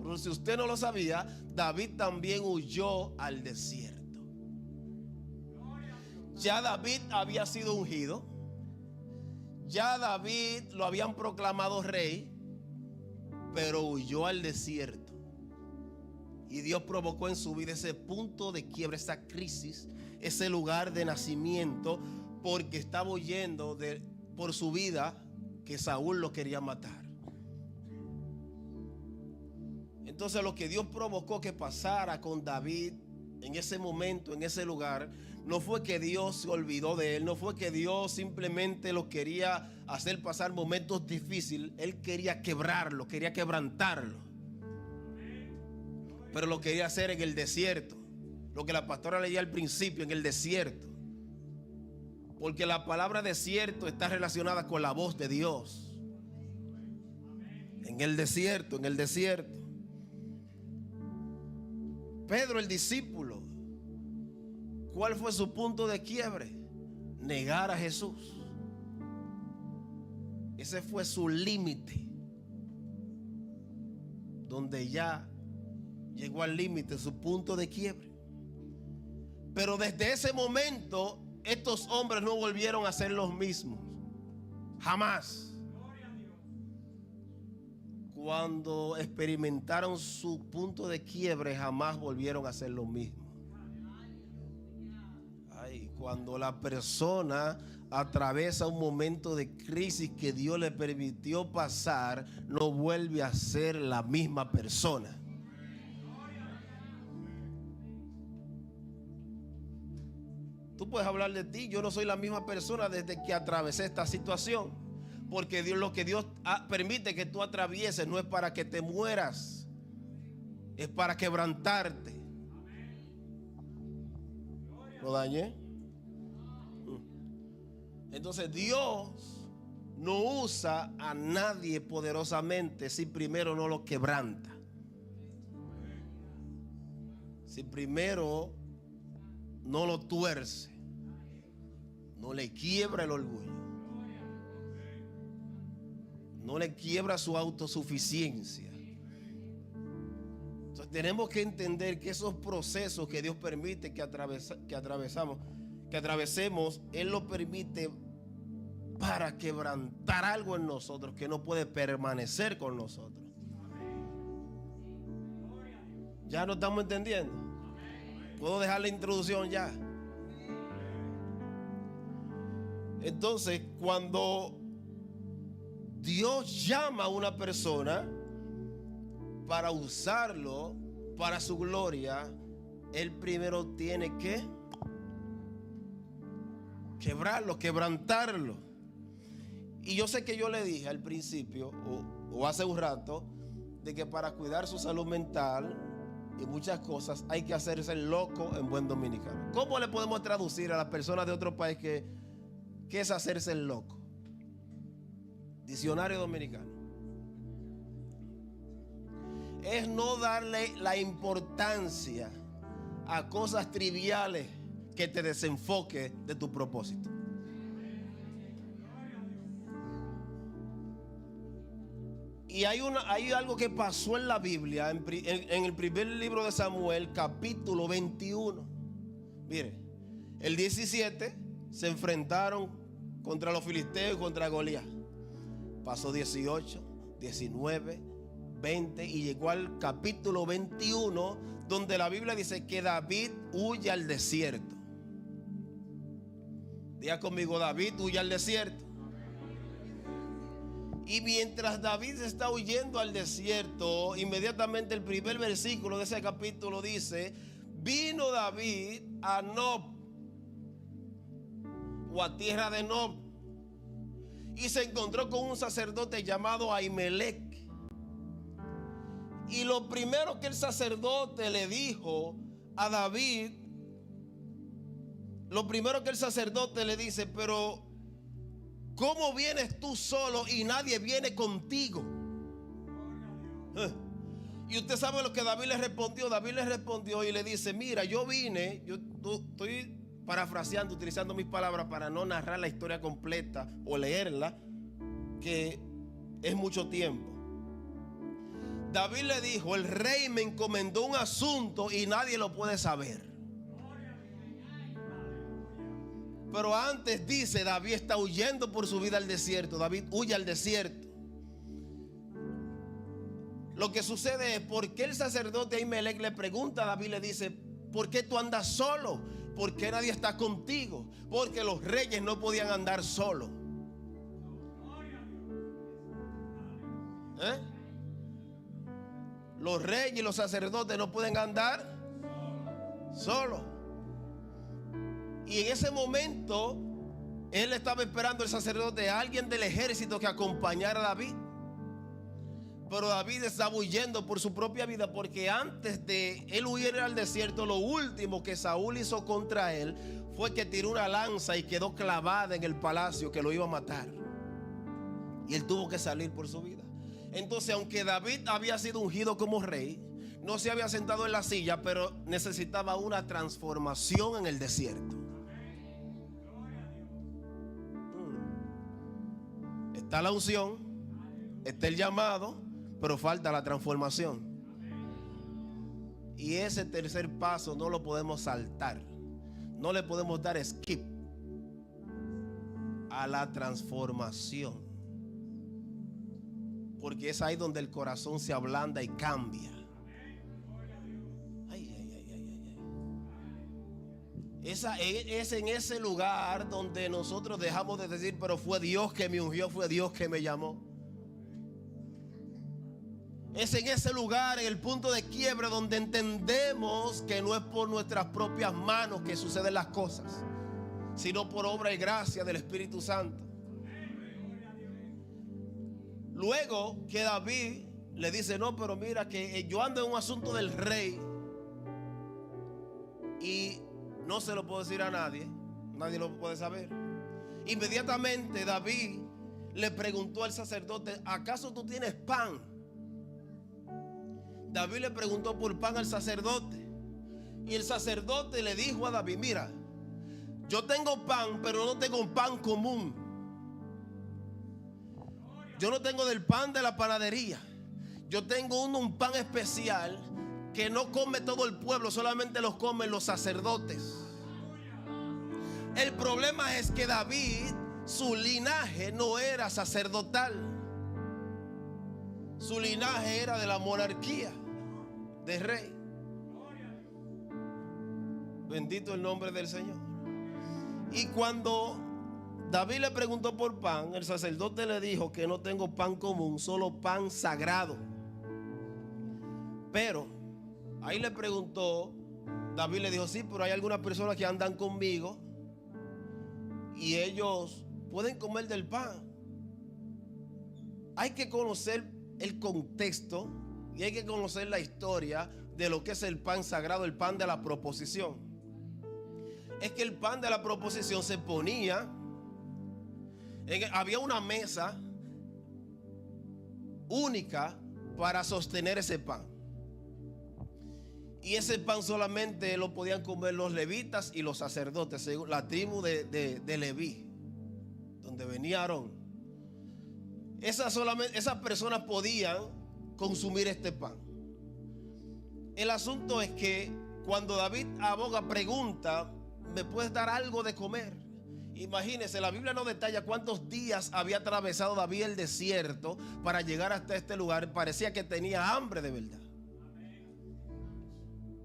Pero si usted no lo sabía, David también huyó al desierto. Ya David había sido ungido. Ya David lo habían proclamado rey, pero huyó al desierto. Y Dios provocó en su vida ese punto de quiebre, esa crisis, ese lugar de nacimiento, porque estaba huyendo por su vida, que Saúl lo quería matar. Entonces lo que Dios provocó que pasara con David en ese momento, en ese lugar, no fue que Dios se olvidó de él, no fue que Dios simplemente lo quería hacer pasar momentos difíciles. Él quería quebrarlo, quería quebrantarlo, pero lo quería hacer en el desierto. Lo que la pastora leía al principio, en el desierto. Porque la palabra desierto está relacionada con la voz de Dios. En el desierto, en el desierto. Pedro, el discípulo, ¿cuál fue su punto de quiebre? Negar a Jesús. Ese fue su límite, donde ya llegó al límite, su punto de quiebre. Pero desde ese momento, estos hombres no volvieron a ser los mismos. Jamás. Cuando experimentaron su punto de quiebre, jamás volvieron a ser lo mismo. Ay, cuando la persona atraviesa un momento de crisis que Dios le permitió pasar, no vuelve a ser la misma persona. Tú puedes hablar de ti: yo no soy la misma persona desde que atravesé esta situación. Porque lo que Dios permite que tú atravieses no es para que te mueras, es para quebrantarte. ¿Lo dañé? Entonces Dios no usa a nadie poderosamente si primero no lo quebranta. Si primero no lo tuerce, no le quiebra el orgullo, no le quiebra su autosuficiencia. Entonces tenemos que entender que esos procesos que Dios permite que atravesemos, Él lo permite para quebrantar algo en nosotros que no puede permanecer con nosotros. ¿Ya no estamos entendiendo? ¿Puedo dejar la introducción ya? Entonces, cuando Dios llama a una persona para usarlo para su gloria, Él primero tiene que quebrarlo, quebrantarlo. Y yo sé que yo le dije al principio o hace un rato de que para cuidar su salud mental y muchas cosas, hay que hacerse el loco en buen dominicano. ¿Cómo le podemos traducir a las personas de otro país qué es hacerse el loco? Diccionario dominicano. Es no darle la importancia a cosas triviales que te desenfoque de tu propósito. Y hay algo que pasó en la Biblia, en el primer libro de Samuel, capítulo 21. Mire, el 17 se enfrentaron contra los filisteos y contra Goliat. Pasó 18, 19, 20 y llegó al capítulo 21, donde la Biblia dice que David huye al desierto. Diga conmigo, David huye al desierto. Y mientras David está huyendo al desierto, inmediatamente el primer versículo de ese capítulo dice: vino David a Nob, o a tierra de Nob, y se encontró con un sacerdote llamado Ahimelech. Y lo primero que el sacerdote le dijo a David, dice: pero ¿cómo vienes tú solo y nadie viene contigo? Y usted sabe lo que David le respondió. David le respondió y le dice: mira, yo vine, estoy parafraseando, utilizando mis palabras para no narrar la historia completa o leerla, que es mucho tiempo. David le dijo: el rey me encomendó un asunto y nadie lo puede saber. Pero antes dice, David está huyendo por su vida al desierto. David huye al desierto. Lo que sucede es, ¿por qué el sacerdote Ahimelech le pregunta a David? Le dice: ¿por qué tú andas solo? ¿Por qué nadie está contigo? Porque los reyes no podían andar solos. Los reyes y los sacerdotes no pueden andar solos. Y en ese momento él estaba esperando, el sacerdote, a alguien del ejército que acompañara a David. Pero David estaba huyendo por su propia vida, porque antes de él huir al desierto, lo último que Saúl hizo contra él fue que tiró una lanza y quedó clavada en el palacio, que lo iba a matar. Y él tuvo que salir por su vida. Entonces, aunque David había sido ungido como rey, no se había sentado en la silla, pero necesitaba una transformación en el desierto. Está la unción, está el llamado, pero falta la transformación. Y ese tercer paso no lo podemos saltar. No le podemos dar skip a la transformación, porque es ahí donde el corazón se ablanda y cambia. Es en ese lugar donde nosotros dejamos de decir: pero fue Dios que me ungió, fue Dios que me llamó. Es en ese lugar, en el punto de quiebre, donde entendemos que no es por nuestras propias manos que suceden las cosas, sino por obra y gracia del Espíritu Santo. Luego que David le dice: no, pero mira que yo ando en un asunto del rey y no se lo puedo decir a nadie, nadie lo puede saber. Inmediatamente David le preguntó al sacerdote: ¿acaso tú tienes pan? David le preguntó por pan al sacerdote, y el sacerdote le dijo a David: mira, yo tengo pan, pero no tengo un pan común. Yo no tengo del pan de la panadería. Yo tengo un pan especial que no come todo el pueblo, solamente los comen los sacerdotes. El problema es que David, su linaje no era sacerdotal. Su linaje era de la monarquía, de rey. Bendito el nombre del Señor. Y cuando David le preguntó por pan, el sacerdote le dijo que no tengo pan común, solo pan sagrado. Pero ahí le preguntó, David le dijo: sí, pero hay algunas personas que andan conmigo y ellos pueden comer del pan. Hay que conocer el contexto y hay que conocer la historia de lo que es el pan sagrado, el pan de la proposición, es que el pan de la proposición se ponía, había una mesa única para sostener ese pan. Y ese pan solamente lo podían comer los levitas y los sacerdotes, según la tribu de Leví, donde venía Aarón. Esas personas podían consumir este pan. El asunto es que cuando David aboga, pregunta: ¿me puedes dar algo de comer? Imagínense, la Biblia no detalla cuántos días había atravesado David el desierto para llegar hasta este lugar. Parecía que tenía hambre de verdad.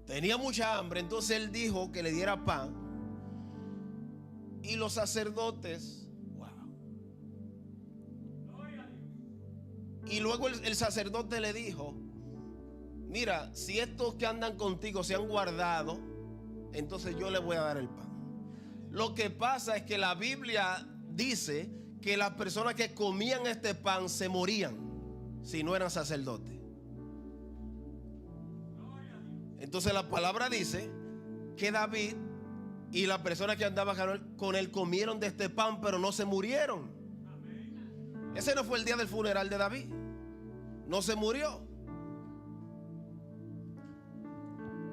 Tenía mucha hambre. Entonces él dijo que le diera pan. Y los sacerdotes, y luego el sacerdote le dijo: mira, si estos que andan contigo se han guardado, entonces yo les voy a dar el pan. Lo que pasa es que la Biblia dice que las personas que comían este pan se morían si no eran sacerdotes. Entonces la palabra dice que David y la persona que andaba con él comieron de este pan, pero no se murieron. Ese no fue el día del funeral de David. No se murió.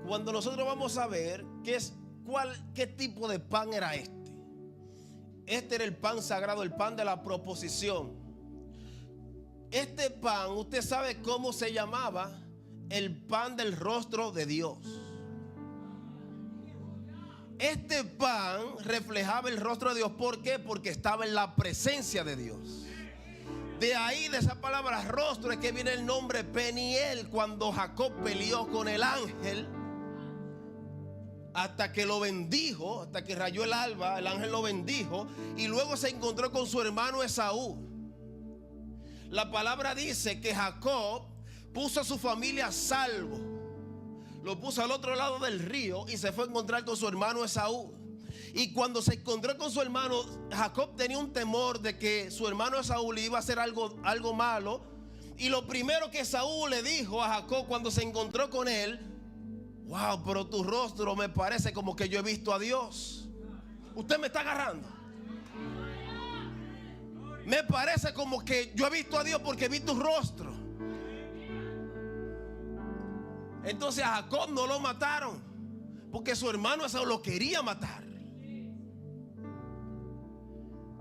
Cuando nosotros vamos a ver qué tipo de pan era este. Este era el pan sagrado, el pan de la proposición. Este pan, usted sabe cómo se llamaba: el pan del rostro de Dios. Este pan reflejaba el rostro de Dios. ¿Por qué? Porque estaba en la presencia de Dios. De ahí, de esa palabra rostro, es que viene el nombre Peniel. Cuando Jacob peleó con el ángel, hasta que lo bendijo, hasta que rayó el alba, el ángel lo bendijo, y luego se encontró con su hermano Esaú. La palabra dice que Jacob puso a su familia a salvo, lo puso al otro lado del río y se fue a encontrar con su hermano Esaú. Y cuando se encontró con su hermano, Jacob tenía un temor de que su hermano Esaú le iba a hacer algo malo. Y lo primero que Esaú le dijo a Jacob cuando se encontró con él: wow, pero tu rostro me parece como que yo he visto a Dios. Usted me está agarrando. Me parece como que yo he visto a Dios porque vi tu rostro. Entonces a Jacob no lo mataron porque su hermano Esaú lo quería matar.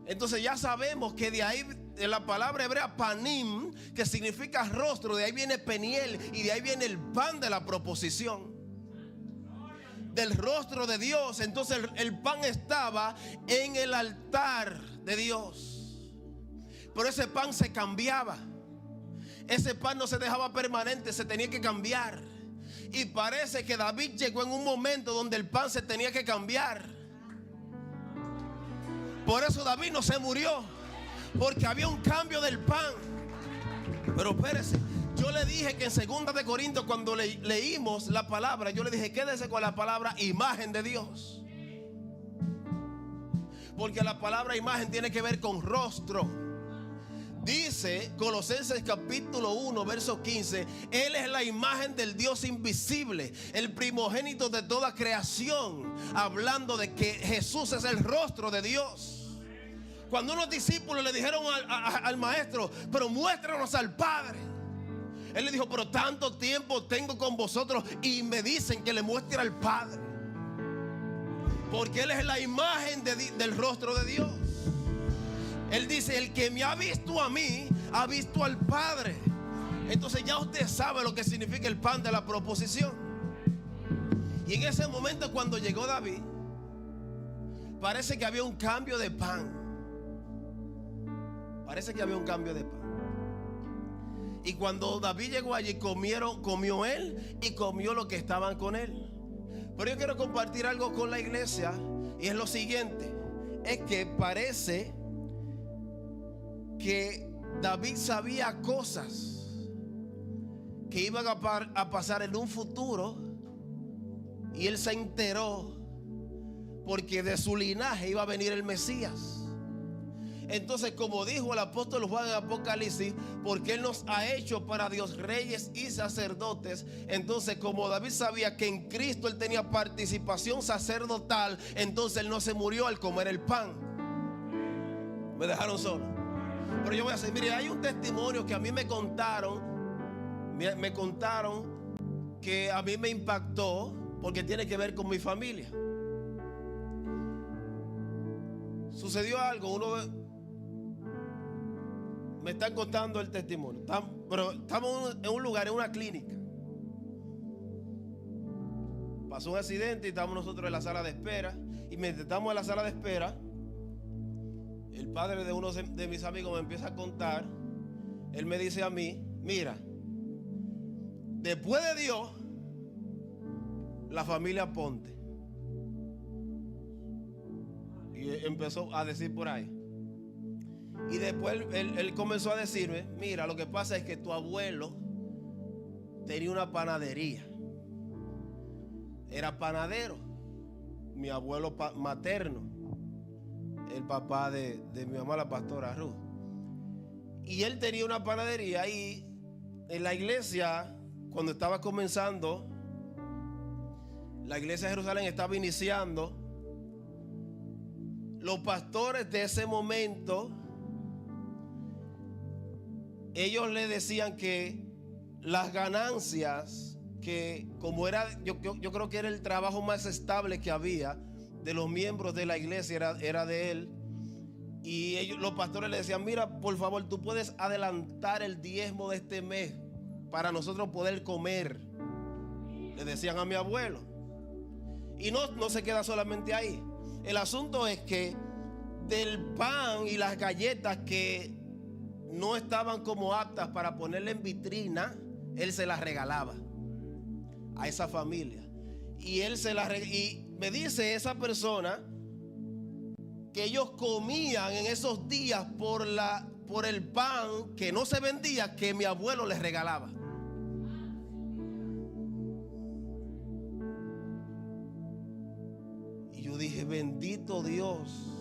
Entonces ya sabemos que de ahí, de la palabra hebrea panim, que significa rostro, de ahí viene Peniel, y de ahí viene el pan de la proposición, del rostro de Dios. Entonces el pan estaba en el altar de Dios, pero ese pan se cambiaba. Ese pan no se dejaba permanente, se tenía que cambiar. Y parece que David llegó en un momento donde el pan se tenía que cambiar. Por eso David no se murió, porque había un cambio del pan. Pero espérese, yo le dije que en 2 de Corintios, cuando leímos la palabra, yo le dije: quédese con la palabra imagen de Dios, porque la palabra imagen tiene que ver con rostro. Dice Colosenses capítulo 1 verso 15: Él es la imagen del Dios invisible, el primogénito de toda creación, hablando de que Jesús es el rostro de Dios. Cuando unos discípulos le dijeron al maestro: pero muéstranos al Padre, él le dijo: pero tanto tiempo tengo con vosotros y me dicen que le muestre al Padre. Porque Él es la imagen del rostro de Dios. Él dice: el que me ha visto a mí, ha visto al Padre. Entonces ya usted sabe lo que significa el pan de la proposición. Y en ese momento, cuando llegó David, parece que había un cambio de pan. Parece que había un cambio de pan. Y cuando David llegó allí, comió él y comió los que estaban con él. Pero yo quiero compartir algo con la iglesia, y es lo siguiente: es que parece que David sabía cosas que iban a pasar en un futuro, y él se enteró porque de su linaje iba a venir el Mesías. Entonces, como dijo el apóstol Juan en Apocalipsis, porque Él nos ha hecho para Dios reyes y sacerdotes. Entonces, como David sabía que en Cristo Él tenía participación sacerdotal, entonces Él no se murió al comer el pan. Me dejaron solo. Pero yo voy a decir, mire, hay un testimonio que a mí me contaron que a mí me impactó, porque tiene que ver con mi familia. Sucedió algo, me están contando el testimonio, pero estamos en un lugar, en una clínica. Pasó un accidente y estamos nosotros en la sala de espera. Y mientras estamos en la sala de espera, el padre de uno de mis amigos me empieza a contar. Él me dice a mí, mira, después de Dios, la familia Ponte. Y empezó a decir por ahí. Y después él comenzó a decirme, mira, lo que pasa es que tu abuelo tenía una panadería. Era panadero. Mi abuelo materno, el papá de mi mamá, la pastora Ruth. Y él tenía una panadería. Y en la iglesia, cuando estaba comenzando, la iglesia de Jerusalén estaba iniciando. Los pastores de ese momento, ellos le decían que las ganancias, que como era, yo creo que era el trabajo más estable que había de los miembros de la iglesia, era de él. Y los pastores le decían, mira, por favor, tú puedes adelantar el diezmo de este mes para nosotros poder comer. Le decían a mi abuelo. Y no se queda solamente ahí. El asunto es que del pan y las galletas que no estaban como aptas para ponerle en vitrina, él se las regalaba a esa familia. Y y me dice esa persona que ellos comían en esos días por el pan que no se vendía, que mi abuelo les regalaba. Y yo dije, bendito Dios.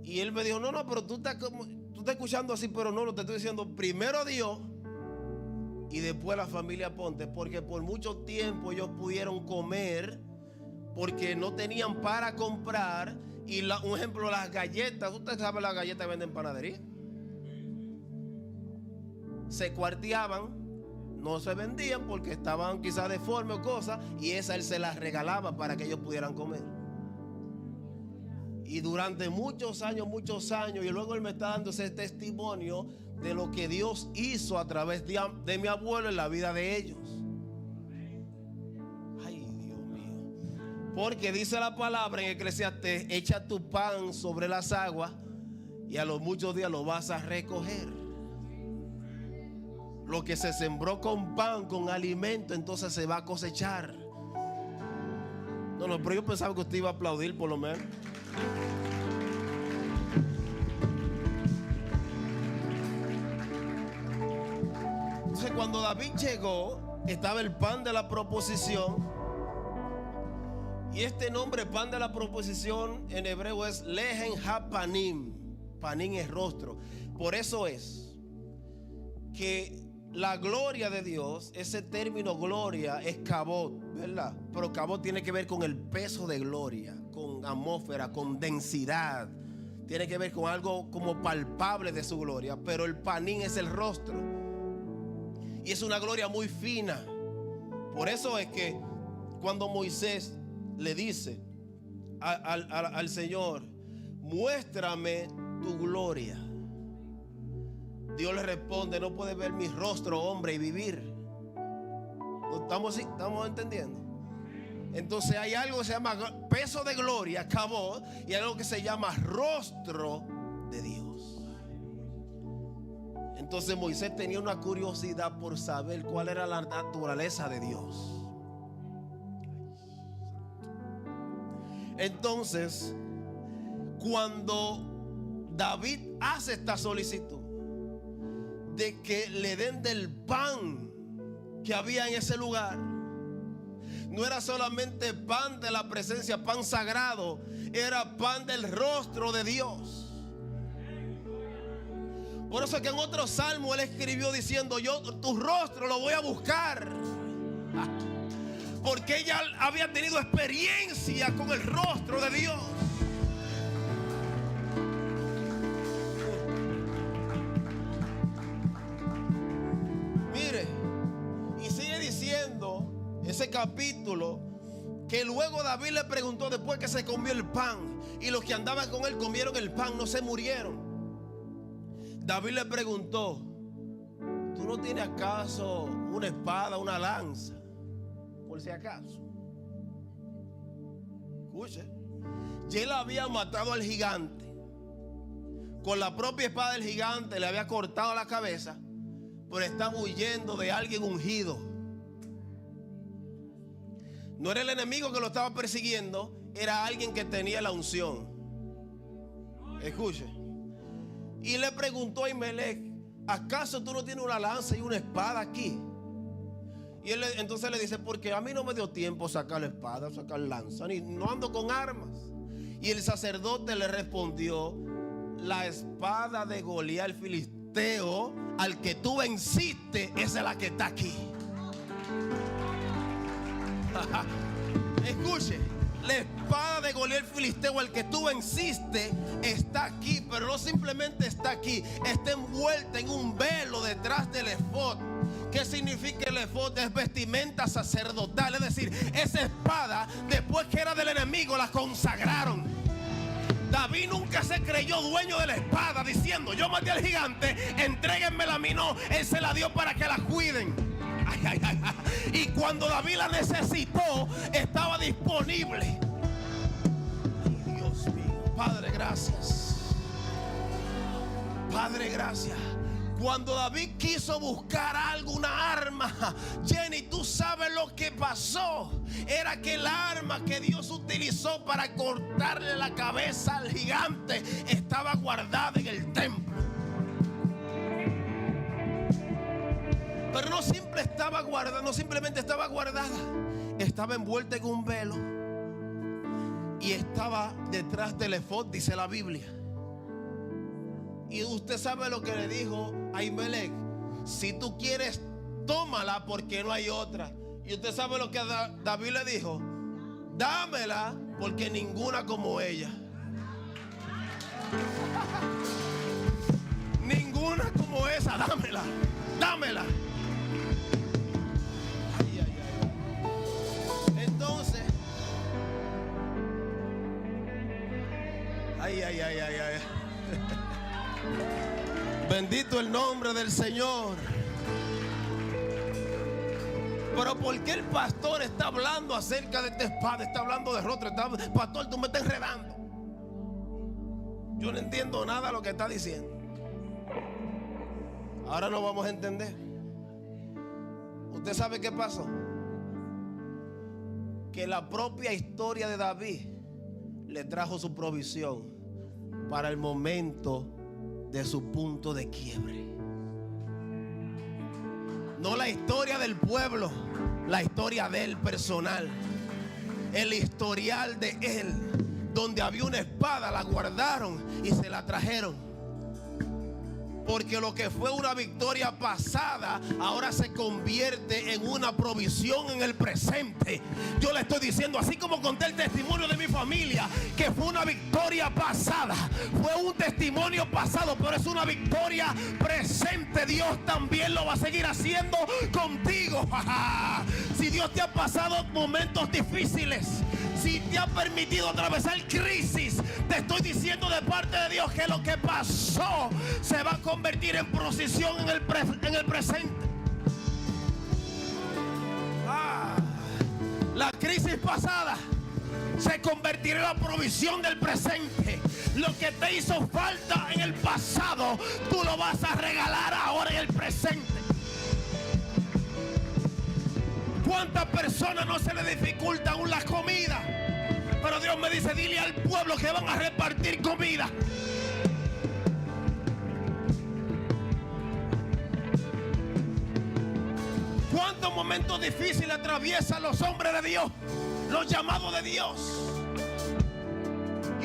Y él me dijo, no, pero tú estás escuchando así, pero no, te estoy diciendo, primero Dios y después la familia Ponte, porque por mucho tiempo ellos pudieron comer porque no tenían para comprar. Y un ejemplo, las galletas, usted sabe, las galletas que venden en panadería, se cuarteaban, no se vendían porque estaban quizás deformes o cosas, y esa él se las regalaba para que ellos pudieran comer. Y durante muchos años, y luego él me está dando ese testimonio de lo que Dios hizo a través de mi abuelo en la vida de ellos. Ay, Dios mío. Porque dice la palabra en Eclesiastés, echa tu pan sobre las aguas y a los muchos días lo vas a recoger. Lo que se sembró con pan, con alimento, entonces se va a cosechar. No, pero yo pensaba que usted iba a aplaudir por lo menos. Entonces, cuando David llegó, estaba el pan de la proposición. Y este nombre, pan de la proposición, en hebreo es Lehem HaPanim. Panim es rostro. Por eso es que la gloria de Dios, ese término gloria es kabod, ¿verdad? Pero kabod tiene que ver con el peso de gloria, con atmósfera, con densidad. Tiene que ver con algo como palpable de su gloria. Pero el panim es el rostro. Y es una gloria muy fina. Por eso es que cuando Moisés le dice al Señor, muéstrame tu gloria, Dios le responde, no puedes ver mi rostro, hombre, y vivir. ¿Estamos entendiendo? Entonces hay algo que se llama peso de gloria, kabod, y hay algo que se llama rostro de Dios. Entonces Moisés tenía una curiosidad por saber cuál era la naturaleza de Dios. Entonces, cuando David hace esta solicitud de que le den del pan que había en ese lugar, no era solamente pan de la presencia, pan sagrado, era pan del rostro de Dios. Por eso es que en otro salmo él escribió diciendo: yo tu rostro lo voy a buscar. Porque ella había tenido experiencia con el rostro de Dios. Mire, y sigue diciendo ese capítulo que luego David le preguntó, después que se comió el pan y los que andaban con él comieron el pan, no se murieron. David le preguntó: ¿tú no tienes acaso una espada, una lanza? Por si acaso. Escuche. Y él había matado al gigante. Con la propia espada del gigante le había cortado la cabeza. Pero estaba huyendo de alguien ungido. No era el enemigo que lo estaba persiguiendo, era alguien que tenía la unción. Escuche. Y le preguntó a Ahimelech: ¿acaso tú no tienes una lanza y una espada aquí? Y él entonces le dice: porque a mí no me dio tiempo sacar la espada, sacar lanza, ni no ando con armas. Y el sacerdote le respondió: la espada de Goliat el filisteo, al que tú venciste, esa es la que está aquí. Escuche, la espada de Goliat el filisteo, al que tú venciste, está aquí. Pero no simplemente está aquí, está envuelta en un velo detrás del efod. ¿Qué significa el efod? Es vestimenta sacerdotal. Es decir, esa espada, después que era del enemigo, la consagraron. David nunca se creyó dueño de la espada diciendo: yo maté al gigante, entréguenmela a mí. No, él se la dio para que la cuiden. Ay, ay, ay, ay. Y cuando David la necesitó, estaba disponible. Ay, Dios mío. Padre, gracias. Padre, gracias. Cuando David quiso buscar algo, una arma, Jenny, tú sabes lo que pasó. Era que el arma que Dios utilizó para cortarle la cabeza al gigante estaba guardada en el templo. Pero no siempre estaba guardada, no simplemente estaba guardada, estaba envuelta en un velo y estaba detrás del efod, dice la Biblia. Y usted sabe lo que le dijo a Ahimelech: si tú quieres, tómala, porque no hay otra. Y usted sabe lo que David le dijo: dámela, porque ninguna como ella. Ninguna como esa, dámela, dámela. Ay, ay, ay. Entonces, ay, ay, ay, ay, ay. Bendito el nombre del Señor. Pero ¿por qué el pastor está hablando acerca de esta espada? Está hablando de rostro. Pastor, tú me estás enredando. Yo no entiendo nada de lo que está diciendo. Ahora no vamos a entender. ¿Usted sabe qué pasó? Que la propia historia de David le trajo su provisión para el momento de su punto de quiebre. No la historia del pueblo, la historia de él personal. El historial de él, donde había una espada, la guardaron y se la trajeron. Porque lo que fue una victoria pasada ahora se convierte en una provisión en el presente. Yo le estoy diciendo, así como conté el testimonio de mi familia, que fue una victoria pasada, fue un testimonio pasado, pero es una victoria presente. Dios también lo va a seguir haciendo contigo. Si Dios te ha pasado momentos difíciles, si te ha permitido atravesar crisis, te estoy diciendo de parte de Dios que lo que pasó se va a convertir en provisión en el presente. La crisis pasada se convertirá en la provisión del presente. Lo que te hizo falta en el pasado, tú lo vas a regalar ahora en el presente. ¿Cuántas personas no se les dificulta aún la comida? Pero Dios me dice: dile al pueblo que van a repartir comida. ¿Cuántos momentos difíciles atraviesan los hombres de Dios, los llamados de Dios?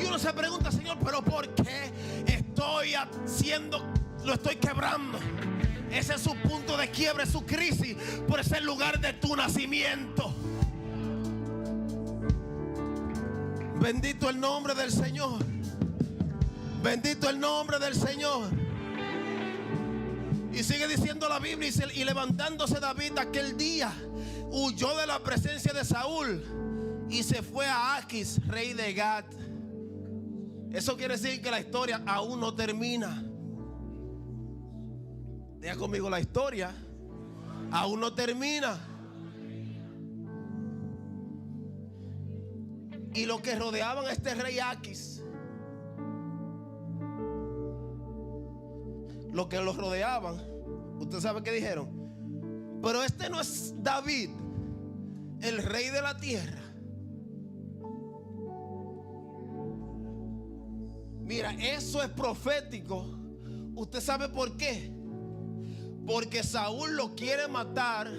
Y uno se pregunta: Señor, ¿pero por qué estoy haciendo lo estoy quebrando. Ese es su punto de quiebre, su crisis, por ese lugar de tu nacimiento. Bendito el nombre del Señor. Bendito el nombre del Señor. Y sigue diciendo la Biblia, y levantándose David aquel día, huyó de la presencia de Saúl y se fue a Aquis, rey de Gat. Eso quiere decir que la historia aún no termina. Deja conmigo, la historia aún no termina. Y los que rodeaban a este rey Aquis, los que los rodeaban, usted sabe qué dijeron: pero este no es David, el rey de la tierra. Mira, eso es profético. ¿Usted sabe por qué? Porque Saúl lo quiere matar,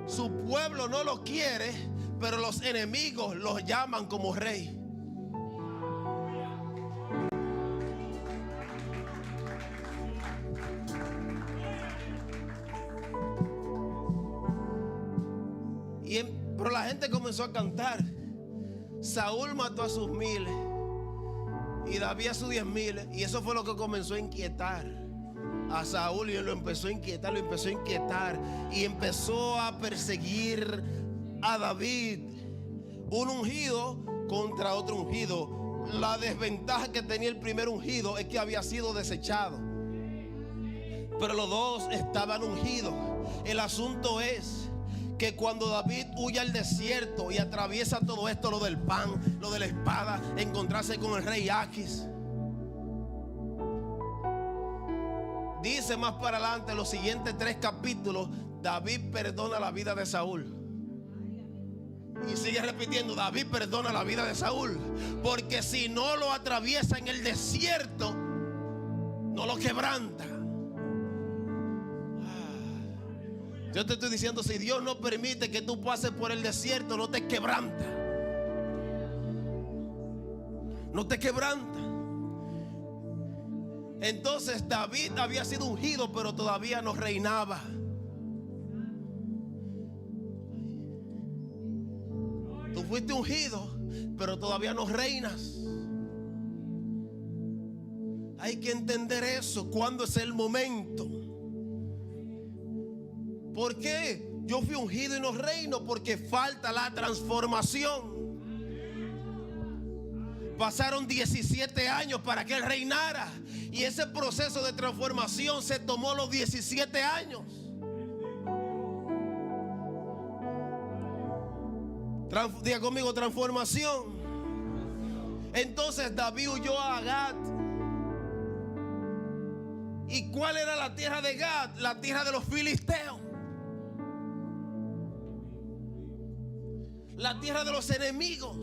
su pueblo no lo quiere, pero los enemigos los llaman como rey. Pero la gente comenzó a cantar: Saúl mató a sus miles y David a sus 10,000. Y eso fue lo que comenzó a inquietar a Saúl, y lo empezó a inquietar, y empezó a perseguir a David. Un ungido contra otro ungido. La desventaja que tenía el primer ungido es que había sido desechado, pero los dos estaban ungidos. El asunto es que cuando David huye al desierto y atraviesa todo esto, lo del pan, lo de la espada, encontrarse con el rey Aquis, dice más para adelante, los siguientes 3 capítulos, David perdona la vida de Saúl. Y sigue repitiendo: David perdona la vida de Saúl, porque si no lo atraviesa en el desierto, no lo quebranta. Yo te estoy diciendo, si Dios no permite que tú pases por el desierto, no te quebranta. No te quebranta. Entonces David había sido ungido, pero todavía no reinaba. Tú fuiste ungido, pero todavía no reinas. Hay que entender eso. ¿Cuándo es el momento? ¿Por qué yo fui ungido y no reino? Porque falta la transformación. Pasaron 17 años para que él reinara, y ese proceso de transformación se tomó los 17 años. Diga conmigo: transformación. Entonces David huyó a Gat. ¿Y cuál era la tierra de Gat? La tierra de los filisteos. La tierra de los enemigos.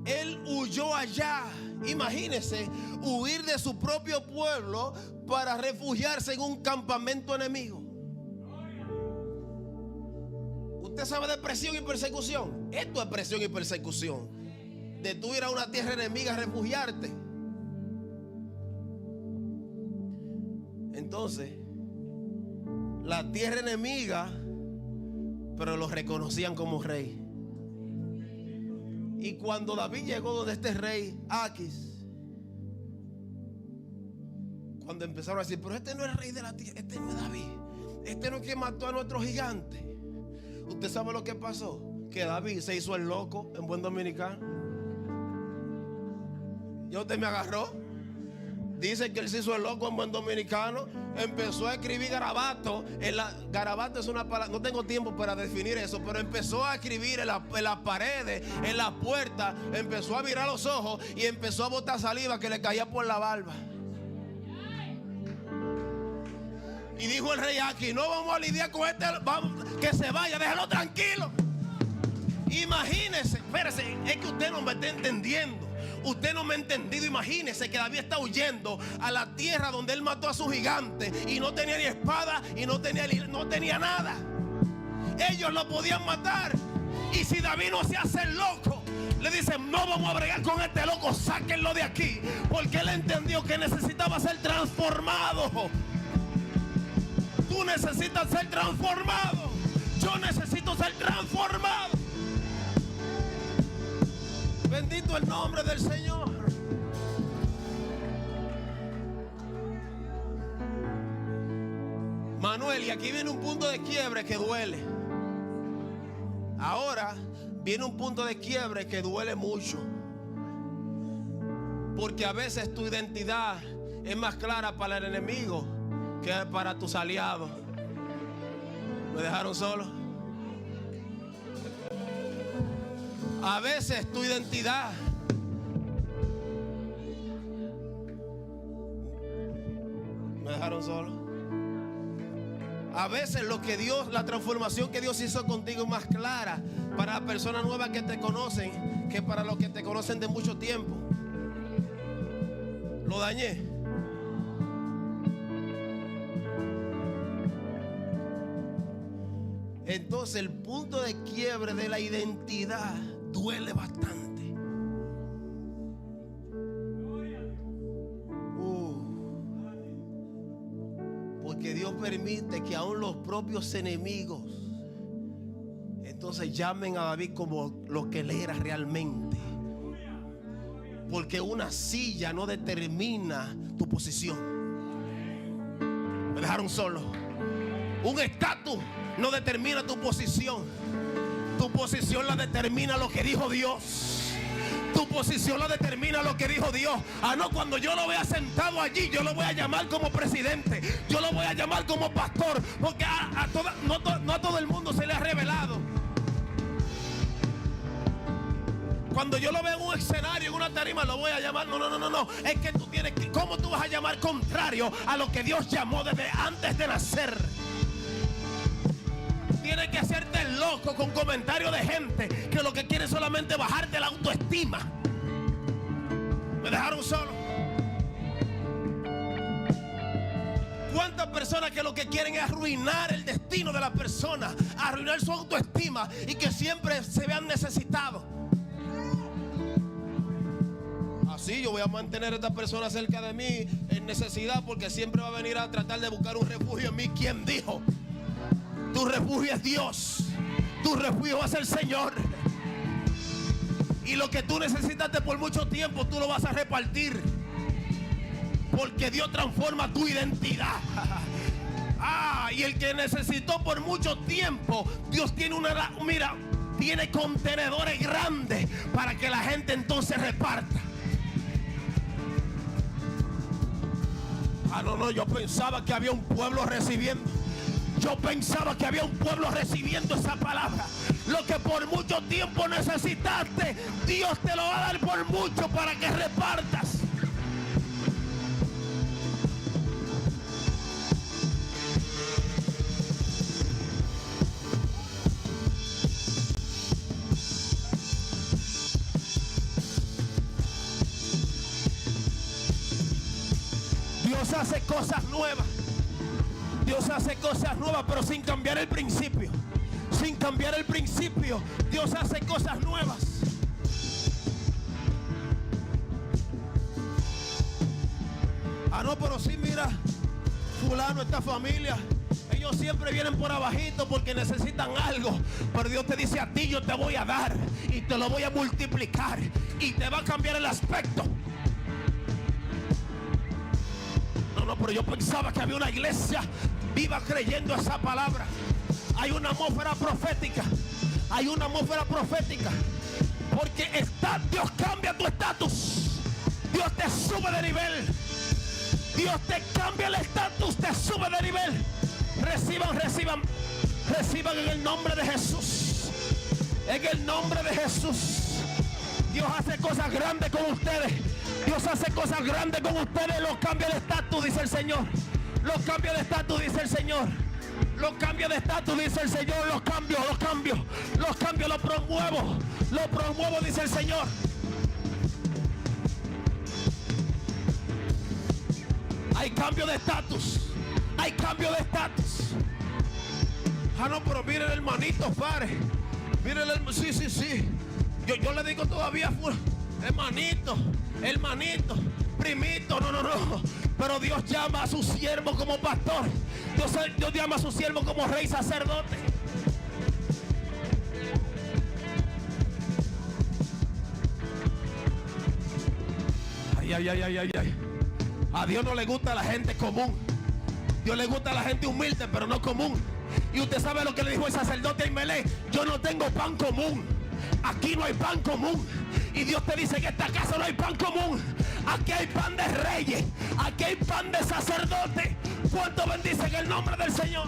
Él huyó allá. Imagínese, huir de su propio pueblo para refugiarse en un campamento enemigo. ¿Usted sabe de presión y persecución? Esto es presión y persecución. De tú ir a una tierra enemiga a refugiarte. Entonces, la tierra enemiga, pero los reconocían como rey. Y cuando David llegó donde este rey Aquis, cuando empezaron a decir: pero este no es el rey de la tierra, este no es David, este no es quien mató a nuestro gigante. ¿Usted sabe lo que pasó? Que David se hizo el loco, en buen dominicano. ¿Ya usted me agarró? Dice que él se hizo el loco, en buen dominicano. Empezó a escribir garabato. Garabato es una palabra, no tengo tiempo para definir eso, pero empezó a escribir en las paredes, en las puertas. Empezó a virar los ojos y empezó a botar saliva que le caía por la barba. Y dijo el rey Aquis: no vamos a lidiar con este, vamos, que se vaya, déjalo tranquilo. Imagínese, espérese, es que usted no me está entendiendo. Usted no me ha entendido. Imagínese que David está huyendo a la tierra donde él mató a su gigante y no tenía ni espada y no tenía nada. Ellos lo podían matar. Y si David no se hace el loco, le dicen: no vamos a bregar con este loco, sáquenlo de aquí. Porque él entendió que necesitaba ser transformado. transformado. Tú necesitas ser transformado. Yo necesito ser transformado. Bendito el nombre del Señor. Manuel, y aquí viene un punto de quiebre que duele. Ahora viene un punto de quiebre que duele mucho. Porque a veces tu identidad es más clara para el enemigo que para tus aliados. ¿Me dejaron solo? A veces tu identidad ¿me dejaron solo? A veces lo que Dios, la transformación que Dios hizo contigo es más clara para las personas nuevas que te conocen que para los que te conocen de mucho tiempo. Lo dañé. Entonces el punto de quiebre de la identidad duele bastante. Porque Dios permite que aún los propios enemigos entonces llamen a David como lo que él era realmente. Porque una silla no determina tu posición. Me dejaron solo. Un estatus no determina tu posición. Tu posición la determina lo que dijo Dios. Tu posición la determina lo que dijo Dios. No, cuando yo lo vea sentado allí, yo lo voy a llamar como presidente. Yo lo voy a llamar como pastor. Porque no a todo el mundo se le ha revelado. Cuando yo lo veo en un escenario, en una tarima, lo voy a llamar. No. Es que tú tienes que... ¿Cómo tú vas a llamar contrario a lo que Dios llamó desde antes de nacer? Tienes que hacerte el loco con comentarios de gente que lo que quiere es solamente bajarte la autoestima. Me dejaron solo. ¿Cuántas personas que lo que quieren es arruinar el destino de la persona, arruinar su autoestima y que siempre se vean necesitados? Así yo voy a mantener a esta persona cerca de mí en necesidad porque siempre va a venir a tratar de buscar un refugio en mí. ¿Quién dijo? Tu refugio es Dios. Tu refugio va a ser el Señor. Y lo que tú necesitaste por mucho tiempo, tú lo vas a repartir. Porque Dios transforma tu identidad. Y el que necesitó por mucho tiempo, Dios tiene tiene contenedores grandes para que la gente entonces reparta. No, yo pensaba que había un pueblo recibiendo. Yo pensaba que había un pueblo recibiendo esa palabra. Lo que por mucho tiempo necesitaste, Dios te lo va a dar por mucho para que repartas. Dios hace cosas nuevas. Dios hace cosas nuevas, pero sin cambiar el principio. Sin cambiar el principio, Dios hace cosas nuevas. No, pero sí, mira, fulano, esta familia, ellos siempre vienen por abajito porque necesitan algo. Pero Dios te dice a ti, yo te voy a dar y te lo voy a multiplicar y te va a cambiar el aspecto. No, pero yo pensaba que había una iglesia viva creyendo esa palabra. Hay una atmósfera profética. Hay una atmósfera profética. Porque Dios cambia tu estatus. Dios te sube de nivel. Dios te cambia el estatus, te sube de nivel. Reciban en el nombre de Jesús. En el nombre de Jesús. Dios hace cosas grandes con ustedes. Dios hace cosas grandes con ustedes. Los cambia de estatus, dice el Señor. Los cambia de estatus, dice el Señor. Los cambios de estatus, dice el Señor. Los cambios, los promuevo. Los promuevo, dice el Señor. Hay cambio de estatus. Hay cambio de estatus. No, pero miren, hermanito, pare. Miren, sí. Yo le digo todavía, hermanito. primito, no. Pero Dios llama a su siervo como pastor. Dios llama a su siervo como rey sacerdote. Ay. A Dios no le gusta la gente común. Dios le gusta a la gente humilde, pero no común. Y usted sabe lo que le dijo el sacerdote a Imelé: yo no tengo pan común. Aquí no hay pan común. Y Dios te dice que en esta casa no hay pan común. Aquí hay pan de reyes. Aquí hay pan de sacerdotes. ¿Cuánto bendicen el nombre del Señor?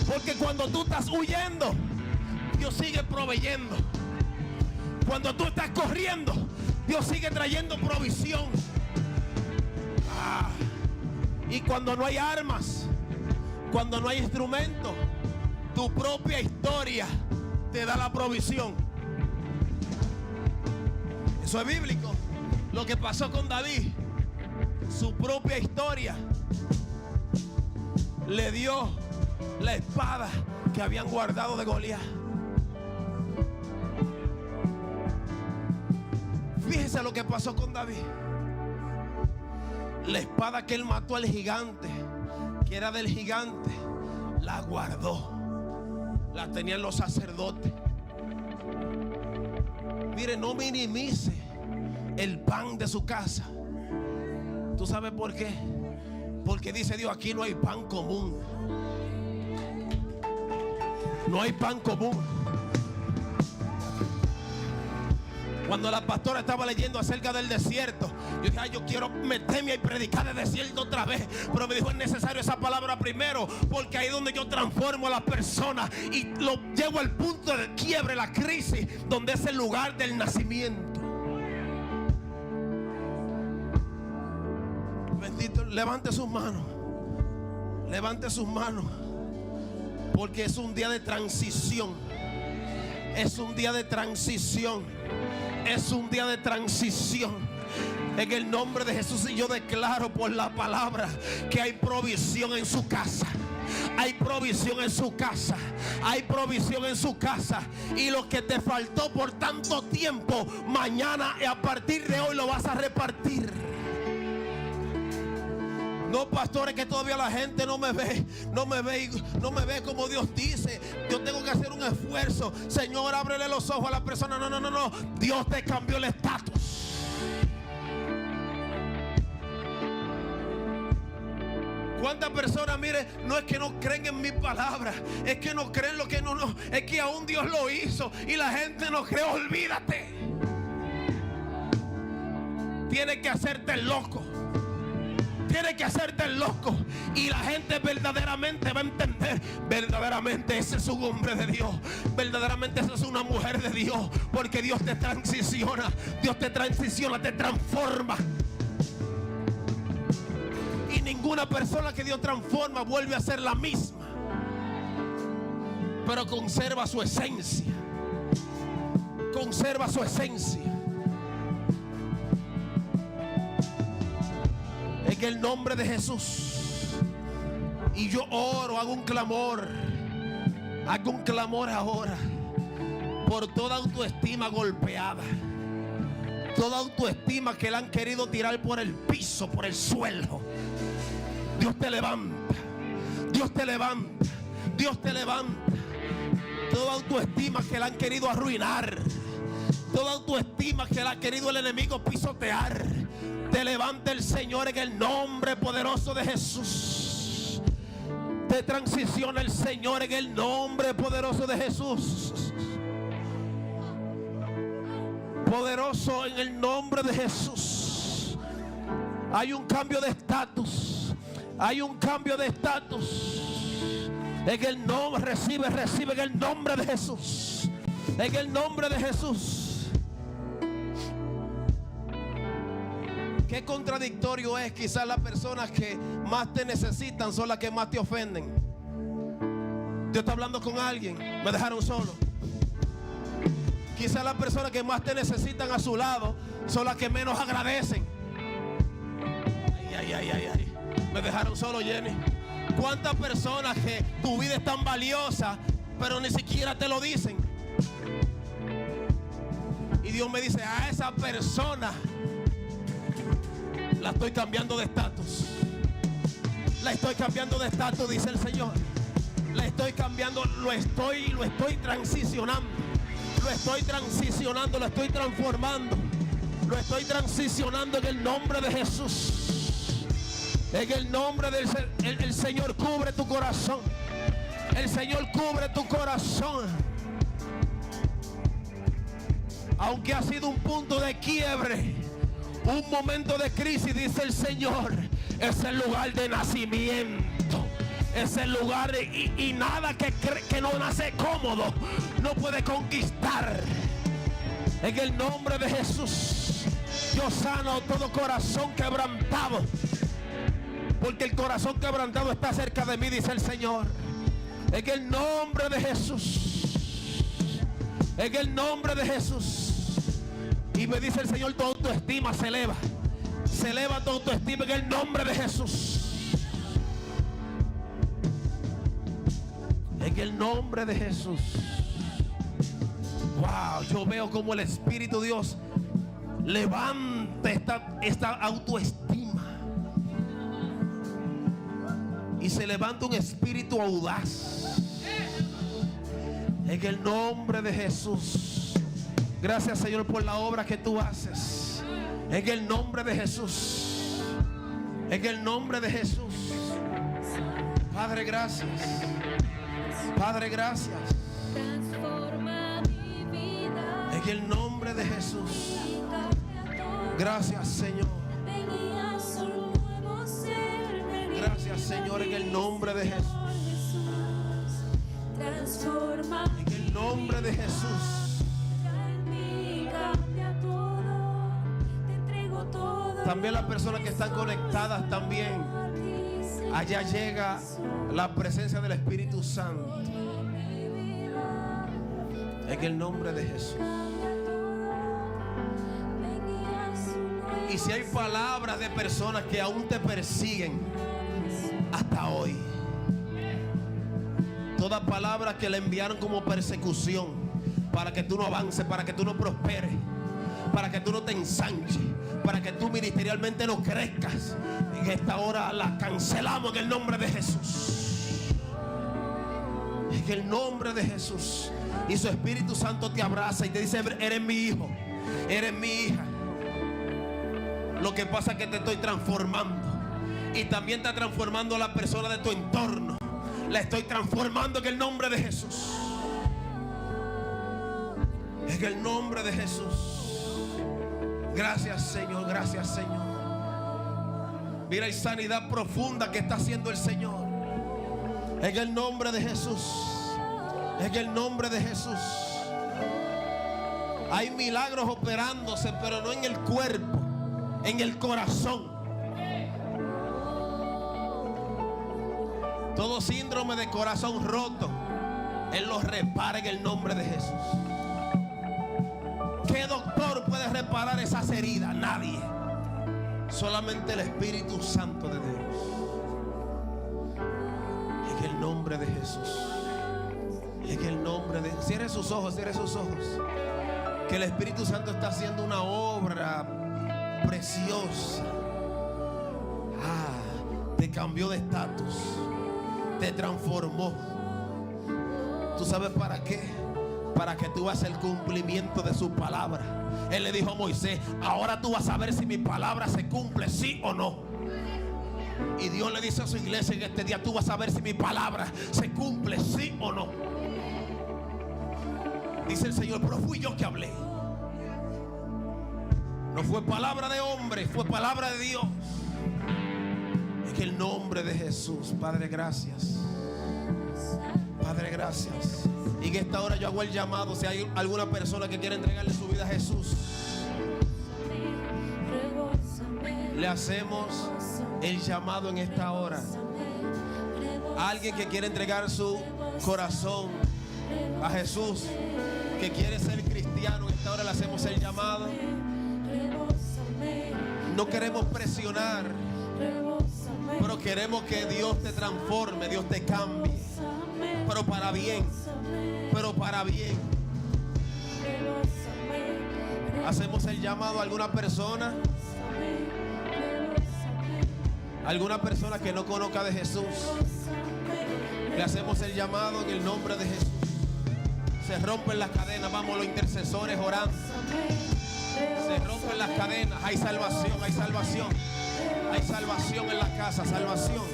Porque cuando tú estás huyendo, Dios sigue proveyendo. Cuando tú estás corriendo, Dios sigue trayendo provisión. Y cuando no hay armas, cuando no hay instrumentos, tu propia historia te da la provisión. Eso es bíblico. Lo que pasó con David, su propia historia le dio la espada que habían guardado de Goliat. Fíjese lo que pasó con David. La espada que él mató al gigante, que era del gigante, la guardó. La tenían los sacerdotes. Mire, no minimice el pan de su casa. ¿Tú sabes por qué? Porque dice Dios: aquí no hay pan común. No hay pan común. Cuando la pastora estaba leyendo acerca del desierto, yo dije: yo quiero meterme y predicar el desierto otra vez. Pero me dijo: es necesario esa palabra primero, porque ahí es donde yo transformo a las personas y lo llevo al punto de quiebre, la crisis, donde es el lugar del nacimiento. Bendito, levante sus manos. Levante sus manos. Porque es un día de transición. Es un día de transición. Es un día de transición. En el nombre de Jesús, y yo declaro por la palabra que hay provisión en su casa. Hay provisión en su casa. Hay provisión en su casa. Y lo que te faltó por tanto tiempo, mañana y a partir de hoy lo vas a repartir. No, pastores, que todavía la gente no me ve como Dios dice. Yo tengo que hacer un esfuerzo. Señor, ábrele los ojos a la persona. No. Dios te cambió el estatus. ¿Cuántas personas, mire, no es que no creen en mi palabra, es que no creen lo que no, es que aún Dios lo hizo y la gente no cree? Olvídate. Tiene que hacerte loco. Tiene que hacerte el loco. Y la gente verdaderamente va a entender: verdaderamente ese es un hombre de Dios. Verdaderamente esa es una mujer de Dios. Porque Dios te transiciona. Dios te transiciona, te transforma. Y ninguna persona que Dios transforma vuelve a ser la misma, pero conserva su esencia. Conserva su esencia. En el nombre de Jesús. Y yo oro, hago un clamor ahora por toda autoestima golpeada, toda autoestima que la han querido tirar por el piso, por el suelo. Dios te levanta. Dios te levanta. Dios te levanta. Toda autoestima que la han querido arruinar, toda autoestima que la ha querido el enemigo pisotear, te levanta el Señor en el nombre poderoso de Jesús. Te transiciona el Señor en el nombre poderoso de Jesús. Poderoso en el nombre de Jesús. Hay un cambio de estatus. Hay un cambio de estatus. En el nombre, recibe en el nombre de Jesús. En el nombre de Jesús. Qué contradictorio es. Quizás las personas que más te necesitan son las que más te ofenden. Yo estoy hablando con alguien, me dejaron solo. Quizás las personas que más te necesitan a su lado son las que menos agradecen. Ay. Me dejaron solo, Jenny. ¿Cuántas personas que tu vida es tan valiosa pero ni siquiera te lo dicen. Y Dios me dice: a esa persona la estoy cambiando de estatus. La estoy cambiando de estatus, dice el Señor. La estoy cambiando, lo estoy transicionando. Lo estoy transicionando, lo estoy transformando. Lo estoy transicionando en el nombre de Jesús. En el nombre del el Señor cubre tu corazón. El Señor cubre tu corazón. Aunque ha sido un punto de quiebre, un momento de crisis, dice el Señor, es el lugar de nacimiento. Es el lugar y nada que no nace cómodo no puede conquistar. En el nombre de Jesús, yo sano todo corazón quebrantado, porque el corazón quebrantado está cerca de mí, dice el Señor. En el nombre de Jesús. En el nombre de Jesús. Y me dice el Señor, tu autoestima se eleva. Se eleva tu autoestima en el nombre de Jesús. En el nombre de Jesús. Wow, yo veo como el Espíritu de Dios levanta esta autoestima. Y se levanta un espíritu audaz. En el nombre de Jesús. Gracias, Señor, por la obra que tú haces. En el nombre de Jesús. En el nombre de Jesús. Padre, gracias. Padre, gracias. En el nombre de Jesús. Gracias, Señor. Gracias, Señor, en el nombre de Jesús. En el nombre de Jesús. También las personas que están conectadas también. Allá llega la presencia del Espíritu Santo. En el nombre de Jesús. Y si hay palabras de personas que aún te persiguen hasta hoy, toda palabra que le enviaron como persecución para que tú no avances, para que tú no prosperes, para que tú no te ensanches, para que tú ministerialmente no crezcas, en esta hora la cancelamos en el nombre de Jesús. En el nombre de Jesús. Y su Espíritu Santo te abraza y te dice: eres mi hijo, eres mi hija. Lo que pasa es que te estoy transformando. Y también está transformando a la persona de tu entorno. La estoy transformando en el nombre de Jesús. En el nombre de Jesús. Gracias, Señor, gracias, Señor. Mira, hay sanidad profunda que está haciendo el Señor. En el nombre de Jesús. En el nombre de Jesús. Hay milagros operándose, pero no en el cuerpo, en el corazón. Todo síndrome de corazón roto, Él lo repara en el nombre de Jesús. ¿Qué doctor puede reparar esas heridas? Nadie. Solamente el Espíritu Santo de Dios. En el nombre de Jesús. En el nombre de... Cierre sus ojos, cierre sus ojos. Que el Espíritu Santo está haciendo una obra preciosa. Te cambió de estatus. Te transformó. ¿Tú sabes para qué? Para que tú hagas el cumplimiento de su palabra. Él le dijo a Moisés: ahora tú vas a ver si mi palabra se cumple, sí o no. Y Dios le dice a su iglesia en este día: tú vas a ver si mi palabra se cumple, sí o no. Dice el Señor: pero fui yo que hablé. No fue palabra de hombre, fue palabra de Dios. En el nombre de Jesús. Padre, gracias. Padre, gracias. Y en esta hora yo hago el llamado. Si hay alguna persona que quiere entregarle su vida a Jesús, le hacemos el llamado en esta hora. Alguien que quiere entregar su corazón a Jesús, que quiere ser cristiano, en esta hora le hacemos el llamado. No queremos presionar, pero queremos que Dios te transforme, Dios te cambie, pero para bien, pero para bien. Hacemos el llamado a alguna persona que no conozca de Jesús. Le hacemos el llamado en el nombre de Jesús. Se rompen las cadenas, vamos los intercesores orando. Se rompen las cadenas, hay salvación, hay salvación. Hay salvación en la casa, salvación.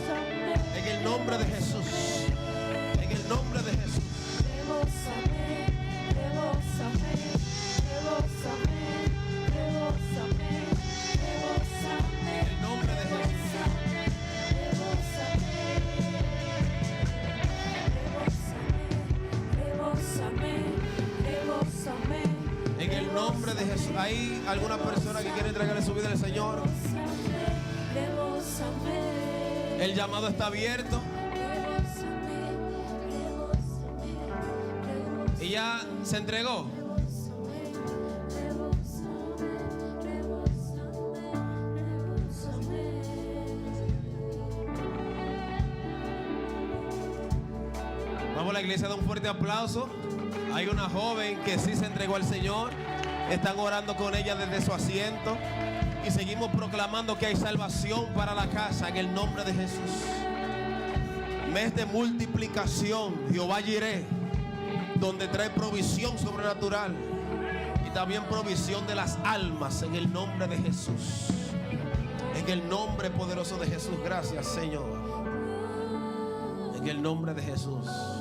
En el nombre de Jesús. En el nombre de Jesús. En el nombre de Jesús. ¿Hay alguna persona que quiere entregarle su vida al Señor? El llamado está abierto. Y ya se entregó. Vamos a la iglesia, da un fuerte aplauso. Hay una joven que sí se entregó al Señor. Están orando con ella desde su asiento. Y seguimos proclamando que hay salvación para la casa en el nombre de Jesús. Mes de multiplicación, Jehová Jireh, donde trae provisión sobrenatural y también provisión de las almas en el nombre de Jesús. En el nombre poderoso de Jesús. Gracias, Señor. En el nombre de Jesús.